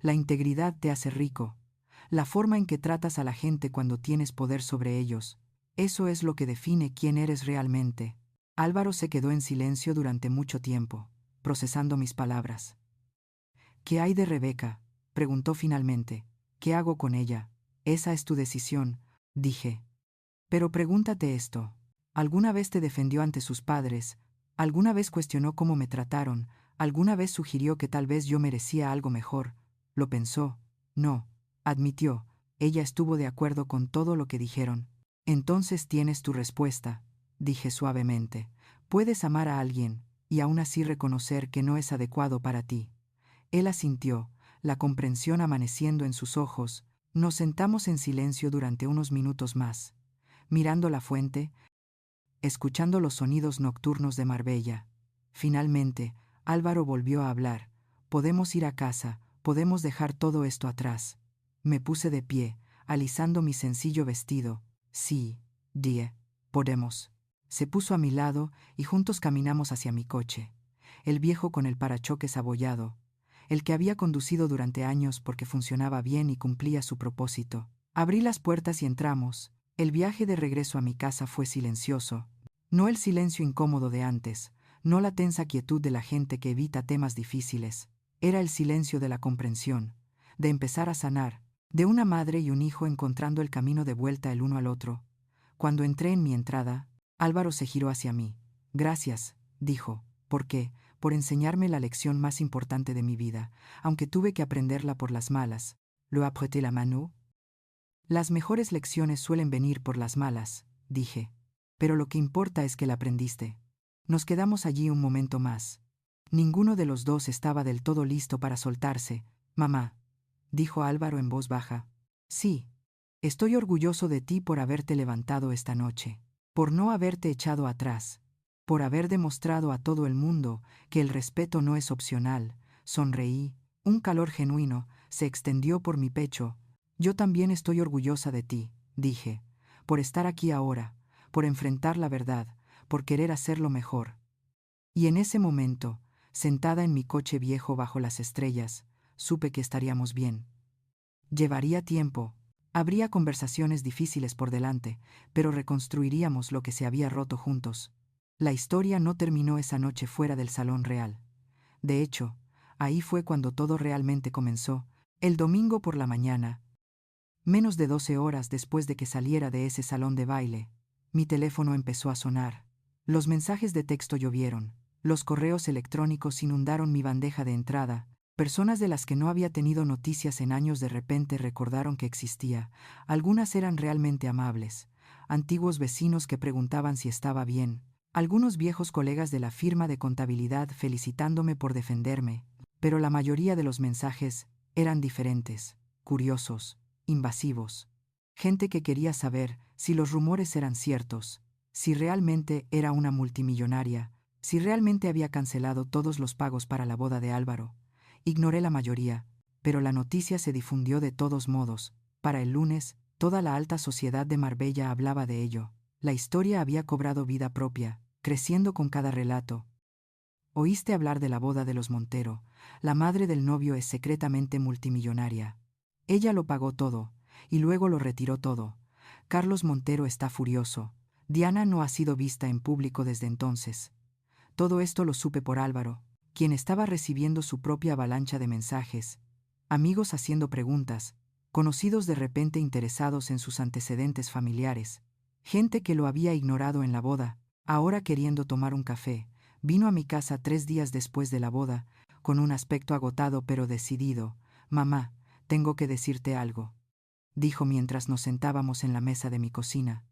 La integridad te hace rico. La forma en que tratas a la gente cuando tienes poder sobre ellos. Eso es lo que define quién eres realmente. Álvaro se quedó en silencio durante mucho tiempo, procesando mis palabras. ¿Qué hay de Rebeca?, preguntó finalmente. ¿Qué hago con ella? Esa es tu decisión, dije. Pero pregúntate esto. ¿Alguna vez te defendió ante sus padres? ¿Alguna vez cuestionó cómo me trataron? ¿Alguna vez sugirió que tal vez yo merecía algo mejor? Lo pensó. No, admitió. Ella estuvo de acuerdo con todo lo que dijeron. Entonces tienes tu respuesta, dije suavemente. Puedes amar a alguien, y aún así reconocer que no es adecuado para ti. Él asintió, la comprensión amaneciendo en sus ojos. Nos sentamos en silencio durante unos minutos más, mirando la fuente, escuchando los sonidos nocturnos de Marbella. Finalmente, Álvaro volvió a hablar. Podemos ir a casa, podemos dejar todo esto atrás. Me puse de pie, alisando mi sencillo vestido. Sí, dije, podemos. Se puso a mi lado y juntos caminamos hacia mi coche. El viejo con el parachoques abollado. El que había conducido durante años porque funcionaba bien y cumplía su propósito. Abrí las puertas y entramos. El viaje de regreso a mi casa fue silencioso. No el silencio incómodo de antes, no la tensa quietud de la gente que evita temas difíciles. Era el silencio de la comprensión, de empezar a sanar, de una madre y un hijo encontrando el camino de vuelta el uno al otro. Cuando entré en mi entrada, Álvaro se giró hacia mí. Gracias, dijo. ¿Por qué? Por enseñarme la lección más importante de mi vida, aunque tuve que aprenderla por las malas. ¿Lo apretó la mano? Las mejores lecciones suelen venir por las malas, dije. Pero lo que importa es que la aprendiste. Nos quedamos allí un momento más. Ninguno de los dos estaba del todo listo para soltarse. Mamá, dijo Álvaro en voz baja. Sí. Estoy orgulloso de ti por haberte levantado esta noche, por no haberte echado atrás, por haber demostrado a todo el mundo que el respeto no es opcional. Sonreí, un calor genuino se extendió por mi pecho. Yo también estoy orgullosa de ti, dije, por estar aquí ahora, por enfrentar la verdad, por querer hacerlo mejor. Y en ese momento, sentada en mi coche viejo bajo las estrellas, supe que estaríamos bien. Llevaría tiempo, habría conversaciones difíciles por delante, pero reconstruiríamos lo que se había roto juntos. La historia no terminó esa noche fuera del salón real. De hecho, ahí fue cuando todo realmente comenzó, el domingo por la mañana. Menos de 12 horas después de que saliera de ese salón de baile, mi teléfono empezó a sonar. Los mensajes de texto llovieron, los correos electrónicos inundaron mi bandeja de entrada. Personas de las que no había tenido noticias en años de repente recordaron que existía. Algunas eran realmente amables. Antiguos vecinos que preguntaban si estaba bien. Algunos viejos colegas de la firma de contabilidad felicitándome por defenderme. Pero la mayoría de los mensajes eran diferentes, curiosos, invasivos. Gente que quería saber si los rumores eran ciertos, si realmente era una multimillonaria, si realmente había cancelado todos los pagos para la boda de Álvaro. Ignoré la mayoría, pero la noticia se difundió de todos modos. Para el lunes, toda la alta sociedad de Marbella hablaba de ello. La historia había cobrado vida propia, creciendo con cada relato. ¿Oíste hablar de la boda de los Montero? La madre del novio es secretamente multimillonaria. Ella lo pagó todo, y luego lo retiró todo. Carlos Montero está furioso. Diana no ha sido vista en público desde entonces. Todo esto lo supe por Álvaro, quien estaba recibiendo su propia avalancha de mensajes, amigos haciendo preguntas, conocidos de repente interesados en sus antecedentes familiares, gente que lo había ignorado en la boda, ahora queriendo tomar un café. Vino a mi casa 3 días después de la boda, con un aspecto agotado pero decidido. Mamá, tengo que decirte algo, dijo mientras nos sentábamos en la mesa de mi cocina.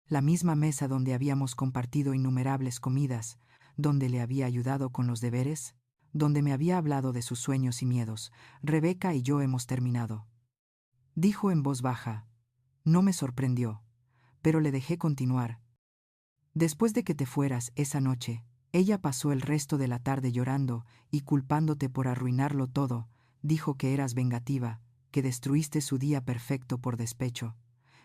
La misma mesa donde habíamos compartido innumerables comidas, donde le había ayudado con los deberes, donde me había hablado de sus sueños y miedos. Rebeca y yo hemos terminado, dijo en voz baja. No me sorprendió, pero le dejé continuar. Después de que te fueras esa noche, ella pasó el resto de la tarde llorando y culpándote por arruinarlo todo. Dijo que eras vengativa, que destruiste su día perfecto por despecho.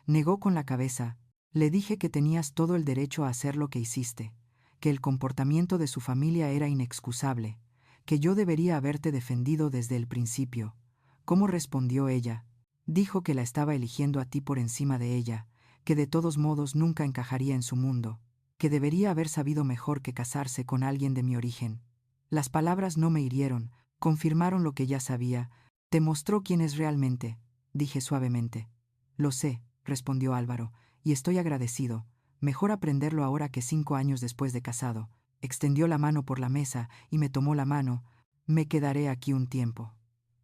Negó con la cabeza. Le dije que tenías todo el derecho a hacer lo que hiciste, que el comportamiento de su familia era inexcusable, que yo debería haberte defendido desde el principio. ¿Cómo respondió ella? Dijo que la estaba eligiendo a ti por encima de ella, que de todos modos nunca encajaría en su mundo, que debería haber sabido mejor que casarse con alguien de mi origen. Las palabras no me hirieron, confirmaron lo que ya sabía. Te mostró quién es realmente, dije suavemente. Lo sé, respondió Álvaro, y estoy agradecido. Mejor aprenderlo ahora que 5 años después de casado. Extendió la mano por la mesa y me tomó la mano. Me quedaré aquí un tiempo.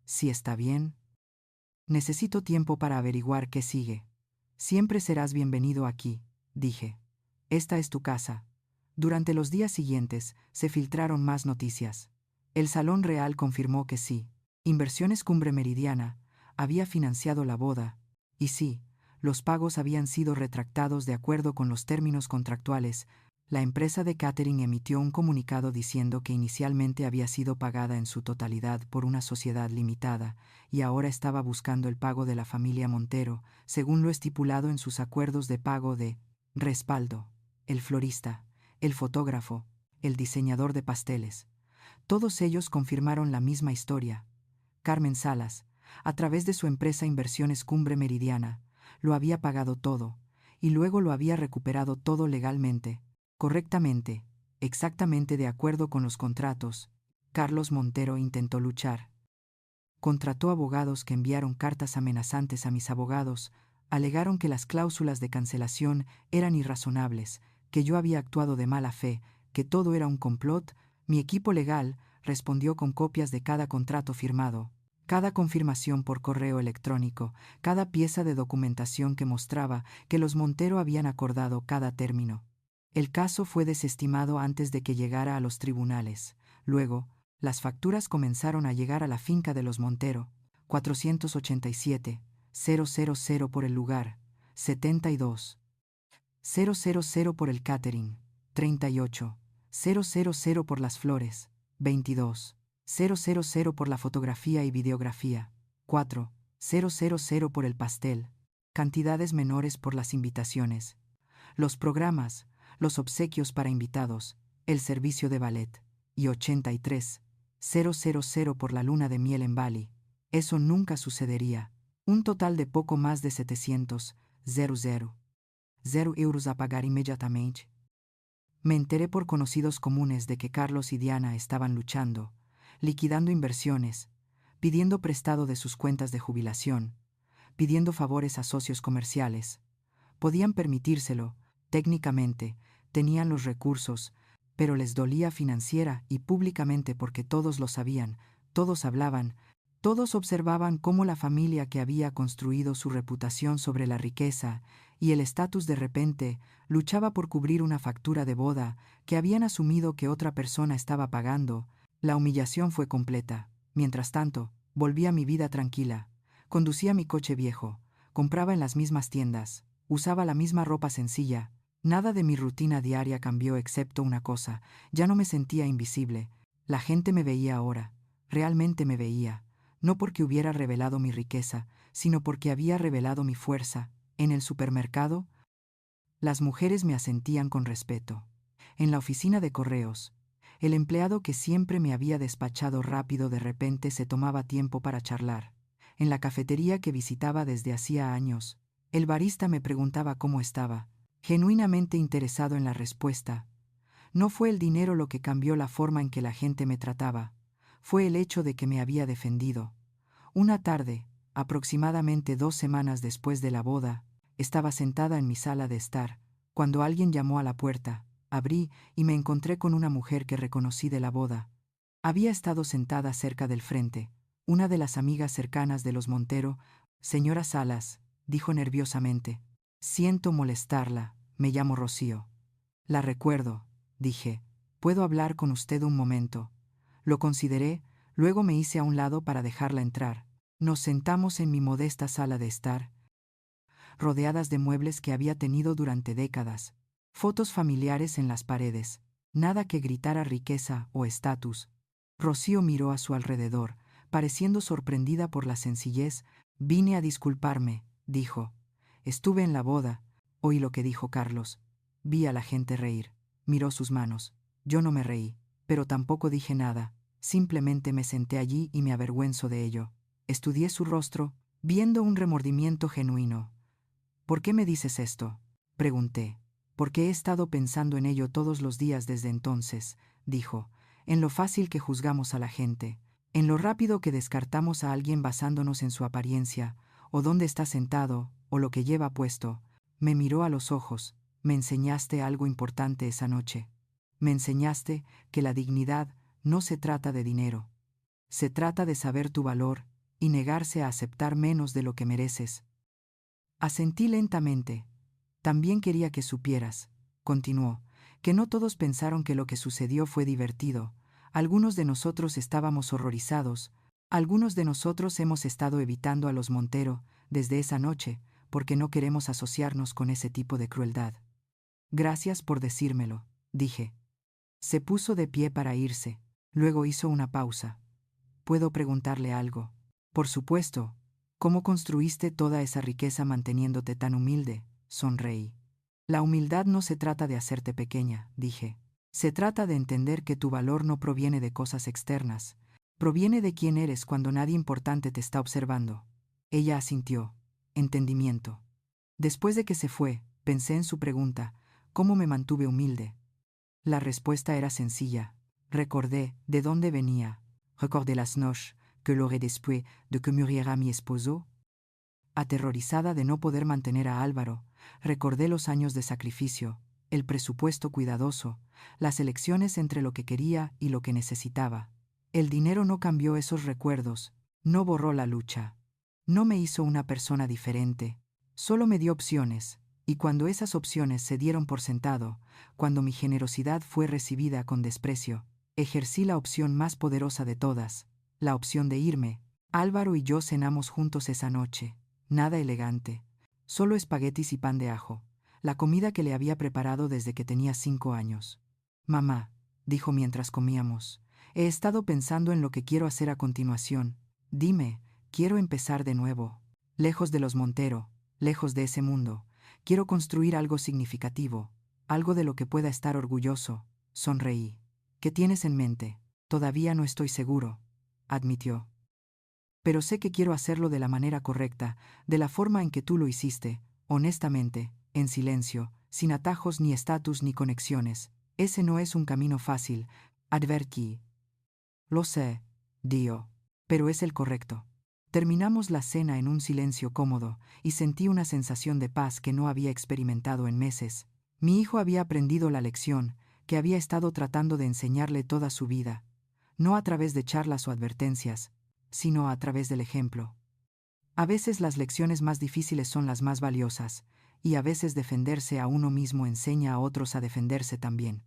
Si está bien. Necesito tiempo para averiguar qué sigue. Siempre serás bienvenido aquí, dije. Esta es tu casa. Durante los días siguientes se filtraron más noticias. El Salón Real confirmó que sí. Inversiones Cumbre Meridiana había financiado la boda. Y sí, los pagos habían sido retractados de acuerdo con los términos contractuales. La empresa de catering emitió un comunicado diciendo que inicialmente había sido pagada en su totalidad por una sociedad limitada y ahora estaba buscando el pago de la familia Montero, según lo estipulado en sus acuerdos de pago de respaldo. El florista, el fotógrafo, el diseñador de pasteles. Todos ellos confirmaron la misma historia. Carmen Salas, a través de su empresa Inversiones Cumbre Meridiana, lo había pagado todo, y luego lo había recuperado todo legalmente, correctamente, exactamente de acuerdo con los contratos. Carlos Montero intentó luchar. Contrató abogados que enviaron cartas amenazantes a mis abogados, alegaron que las cláusulas de cancelación eran irrazonables, que yo había actuado de mala fe, que todo era un complot. Mi equipo legal respondió con copias de cada contrato firmado, cada confirmación por correo electrónico, cada pieza de documentación que mostraba que los Montero habían acordado cada término. El caso fue desestimado antes de que llegara a los tribunales. Luego, las facturas comenzaron a llegar a la finca de los Montero. 487, 000 por el lugar, 72. 000 por el catering, 38. 000 por las flores, 22. 000 por la fotografía y videografía, 4. 000 por el pastel, cantidades menores por las invitaciones, los programas, los obsequios para invitados, el servicio de ballet, y 83. 000 por la luna de miel en Bali. Eso nunca sucedería. Un total de poco más de 700, 0 euros a pagar inmediatamente. Me enteré por conocidos comunes de que Carlos y Diana estaban luchando, liquidando inversiones, pidiendo prestado de sus cuentas de jubilación, pidiendo favores a socios comerciales. Podían permitírselo, técnicamente, tenían los recursos, pero les dolía financiera y públicamente porque todos lo sabían, todos hablaban, todos observaban cómo la familia que había construido su reputación sobre la riqueza y el estatus de repente luchaba por cubrir una factura de boda que habían asumido que otra persona estaba pagando. La humillación fue completa. Mientras tanto, volví a mi vida tranquila. Conducía mi coche viejo, compraba en las mismas tiendas, usaba la misma ropa sencilla. Nada de mi rutina diaria cambió excepto una cosa: ya no me sentía invisible. La gente me veía ahora, realmente me veía, no porque hubiera revelado mi riqueza, sino porque había revelado mi fuerza. En el supermercado, las mujeres me asentían con respeto. En la oficina de correos, el empleado que siempre me había despachado rápido de repente se tomaba tiempo para charlar. En la cafetería que visitaba desde hacía años, el barista me preguntaba cómo estaba, genuinamente interesado en la respuesta. No fue el dinero lo que cambió la forma en que la gente me trataba, fue el hecho de que me había defendido. Una tarde, aproximadamente 2 semanas después de la boda, estaba sentada en mi sala de estar, cuando alguien llamó a la puerta. Abrí y me encontré con una mujer que reconocí de la boda. Había estado sentada cerca del frente, una de las amigas cercanas de los Montero. Señora Salas, dijo nerviosamente. Siento molestarla, me llamo Rocío. La recuerdo, dije. ¿Puedo hablar con usted un momento? Lo consideré, luego me hice a un lado para dejarla entrar. Nos sentamos en mi modesta sala de estar, rodeadas de muebles que había tenido durante décadas, fotos familiares en las paredes, nada que gritara riqueza o estatus. Rocío miró a su alrededor, pareciendo sorprendida por la sencillez. Vine a disculparme, dijo. Estuve en la boda, oí lo que dijo Carlos. Vi a la gente reír. Miró sus manos. Yo no me reí, pero tampoco dije nada, simplemente me senté allí y me avergüenzo de ello. Estudié su rostro, viendo un remordimiento genuino. ¿Por qué me dices esto?, pregunté. Porque he estado pensando en ello todos los días desde entonces, dijo, en lo fácil que juzgamos a la gente, en lo rápido que descartamos a alguien basándonos en su apariencia, o dónde está sentado, o lo que lleva puesto. Me miró a los ojos. Me enseñaste algo importante esa noche. Me enseñaste que la dignidad no se trata de dinero. Se trata de saber tu valor y negarse a aceptar menos de lo que mereces. Asentí lentamente. También quería que supieras, continuó, que no todos pensaron que lo que sucedió fue divertido. Algunos de nosotros estábamos horrorizados. Algunos de nosotros hemos estado evitando a los Montero desde esa noche porque no queremos asociarnos con ese tipo de crueldad. Gracias por decírmelo, dije. Se puso de pie para irse. Luego hizo una pausa. ¿Puedo preguntarle algo? Por supuesto. ¿Cómo construiste toda esa riqueza manteniéndote tan humilde? Sonreí. La humildad no se trata de hacerte pequeña, dije. Se trata de entender que tu valor no proviene de cosas externas. Proviene de quién eres cuando nadie importante te está observando. Ella asintió. Entendimiento. Después de que se fue, pensé en su pregunta, ¿cómo me mantuve humilde? La respuesta era sencilla. Recordé de dónde venía. Recordé las noches que l'aurai después de que muriera mi esposo. Aterrorizada de no poder mantener a Álvaro, recordé los años de sacrificio, el presupuesto cuidadoso, las elecciones entre lo que quería y lo que necesitaba. El dinero no cambió esos recuerdos, no borró la lucha, no me hizo una persona diferente, solo me dio opciones, y cuando esas opciones se dieron por sentado, cuando mi generosidad fue recibida con desprecio, ejercí la opción más poderosa de todas, la opción de irme, Álvaro y yo cenamos juntos esa noche. Nada elegante. Solo espaguetis y pan de ajo. La comida que le había preparado desde que tenía 5 años. Mamá, dijo mientras comíamos, he estado pensando en lo que quiero hacer a continuación. Dime, quiero empezar de nuevo. Lejos de los Montero, lejos de ese mundo. Quiero construir algo significativo, algo de lo que pueda estar orgulloso. Sonreí. ¿Qué tienes en mente? Todavía no estoy seguro, admitió. Pero sé que quiero hacerlo de la manera correcta, de la forma en que tú lo hiciste, honestamente, en silencio, sin atajos ni estatus ni conexiones. Ese no es un camino fácil, advertí. Lo sé, Dio, pero es el correcto. Terminamos la cena en un silencio cómodo, y sentí una sensación de paz que no había experimentado en meses. Mi hijo había aprendido la lección, que había estado tratando de enseñarle toda su vida, no a través de charlas o advertencias, sino a través del ejemplo. A veces las lecciones más difíciles son las más valiosas, y a veces defenderse a uno mismo enseña a otros a defenderse también.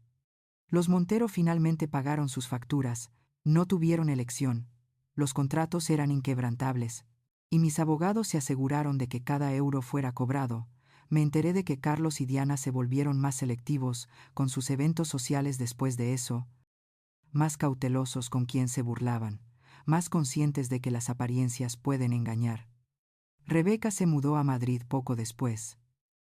Los Montero finalmente pagaron sus facturas, no tuvieron elección, los contratos eran inquebrantables, y mis abogados se aseguraron de que cada euro fuera cobrado. Me enteré de que Carlos y Diana se volvieron más selectivos con sus eventos sociales después de eso, más cautelosos con quien se burlaban, más conscientes de que las apariencias pueden engañar. Rebeca se mudó a Madrid poco después.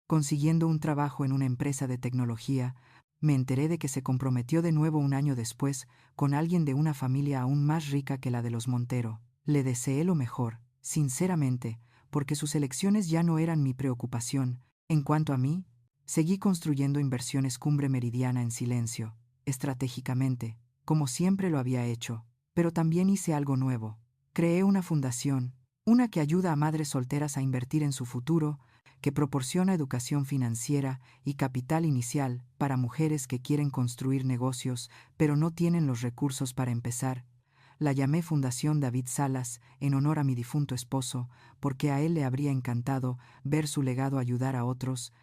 Consiguiendo un trabajo en una empresa de tecnología, me enteré de que se comprometió de nuevo un año después con alguien de una familia aún más rica que la de los Montero. Le deseé lo mejor, sinceramente, porque sus elecciones ya no eran mi preocupación. En cuanto a mí, seguí construyendo Inversiones Cumbre Meridiana en silencio, estratégicamente, como siempre lo había hecho, pero también hice algo nuevo. Creé una fundación, una que ayuda a madres solteras a invertir en su futuro, que proporciona educación financiera y capital inicial para mujeres que quieren construir negocios pero no tienen los recursos para empezar. La llamé Fundación David Salas en honor a mi difunto esposo, porque a él le habría encantado ver su legado ayudar a otros.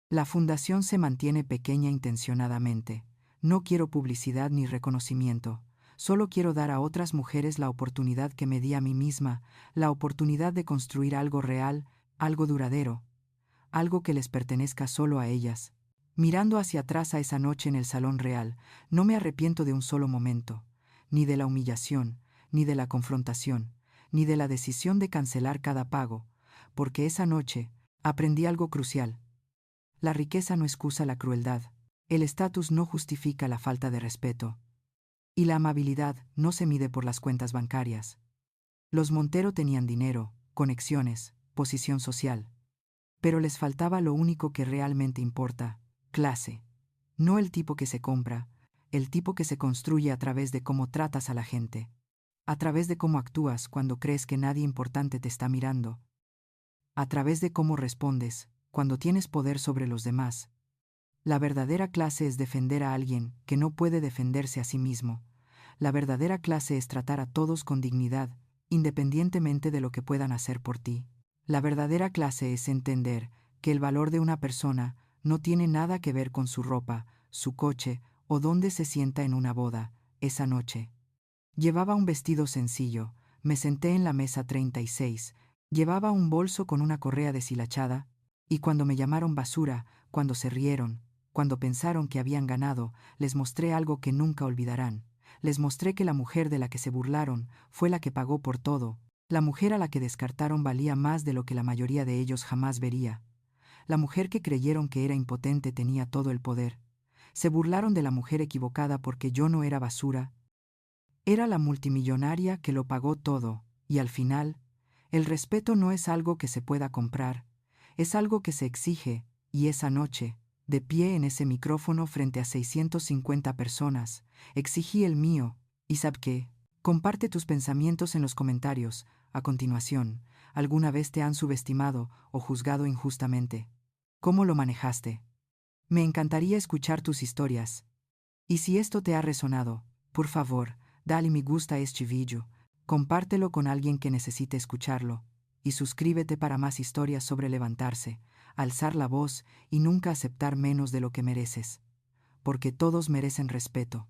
La fundación se mantiene pequeña intencionadamente. No quiero publicidad ni reconocimiento. Solo quiero dar a otras mujeres la oportunidad que me di a mí misma, la oportunidad de construir algo real, algo duradero, algo que les pertenezca solo a ellas. Mirando hacia atrás a esa noche en el Salón Real, no me arrepiento de un solo momento, ni de la humillación, ni de la confrontación, ni de la decisión de cancelar cada pago, porque esa noche aprendí algo crucial. La riqueza no excusa la crueldad, el estatus no justifica la falta de respeto, y la amabilidad no se mide por las cuentas bancarias. Los Montero tenían dinero, conexiones, posición social, pero les faltaba lo único que realmente importa: clase. No el tipo que se compra, el tipo que se construye a través de cómo tratas a la gente, a través de cómo actúas cuando crees que nadie importante te está mirando, a través de cómo respondes cuando tienes poder sobre los demás. La verdadera clase es defender a alguien que no puede defenderse a sí mismo. La verdadera clase es tratar a todos con dignidad, independientemente de lo que puedan hacer por ti. La verdadera clase es entender que el valor de una persona no tiene nada que ver con su ropa, su coche o dónde se sienta en una boda esa noche. Llevaba un vestido sencillo, me senté en la mesa 36, llevaba un bolso con una correa deshilachada, y cuando me llamaron basura, cuando se rieron, cuando pensaron que habían ganado, les mostré algo que nunca olvidarán. Les mostré que la mujer de la que se burlaron fue la que pagó por todo. La mujer a la que descartaron valía más de lo que la mayoría de ellos jamás vería. La mujer que creyeron que era impotente tenía todo el poder. Se burlaron de la mujer equivocada porque yo no era basura. Era la multimillonaria que lo pagó todo, y al final, el respeto no es algo que se pueda comprar, es algo que se exige, y esa noche, de pie en ese micrófono frente a 650 personas, exigí el mío. ¿Y sabes qué? Comparte tus pensamientos en los comentarios. A continuación, ¿alguna vez te han subestimado o juzgado injustamente? ¿Cómo lo manejaste? Me encantaría escuchar tus historias. Y si esto te ha resonado, por favor, dale me gusta a este vídeo, compártelo con alguien que necesite escucharlo, y suscríbete para más historias sobre levantarse, alzar la voz y nunca aceptar menos de lo que mereces. Porque todos merecen respeto.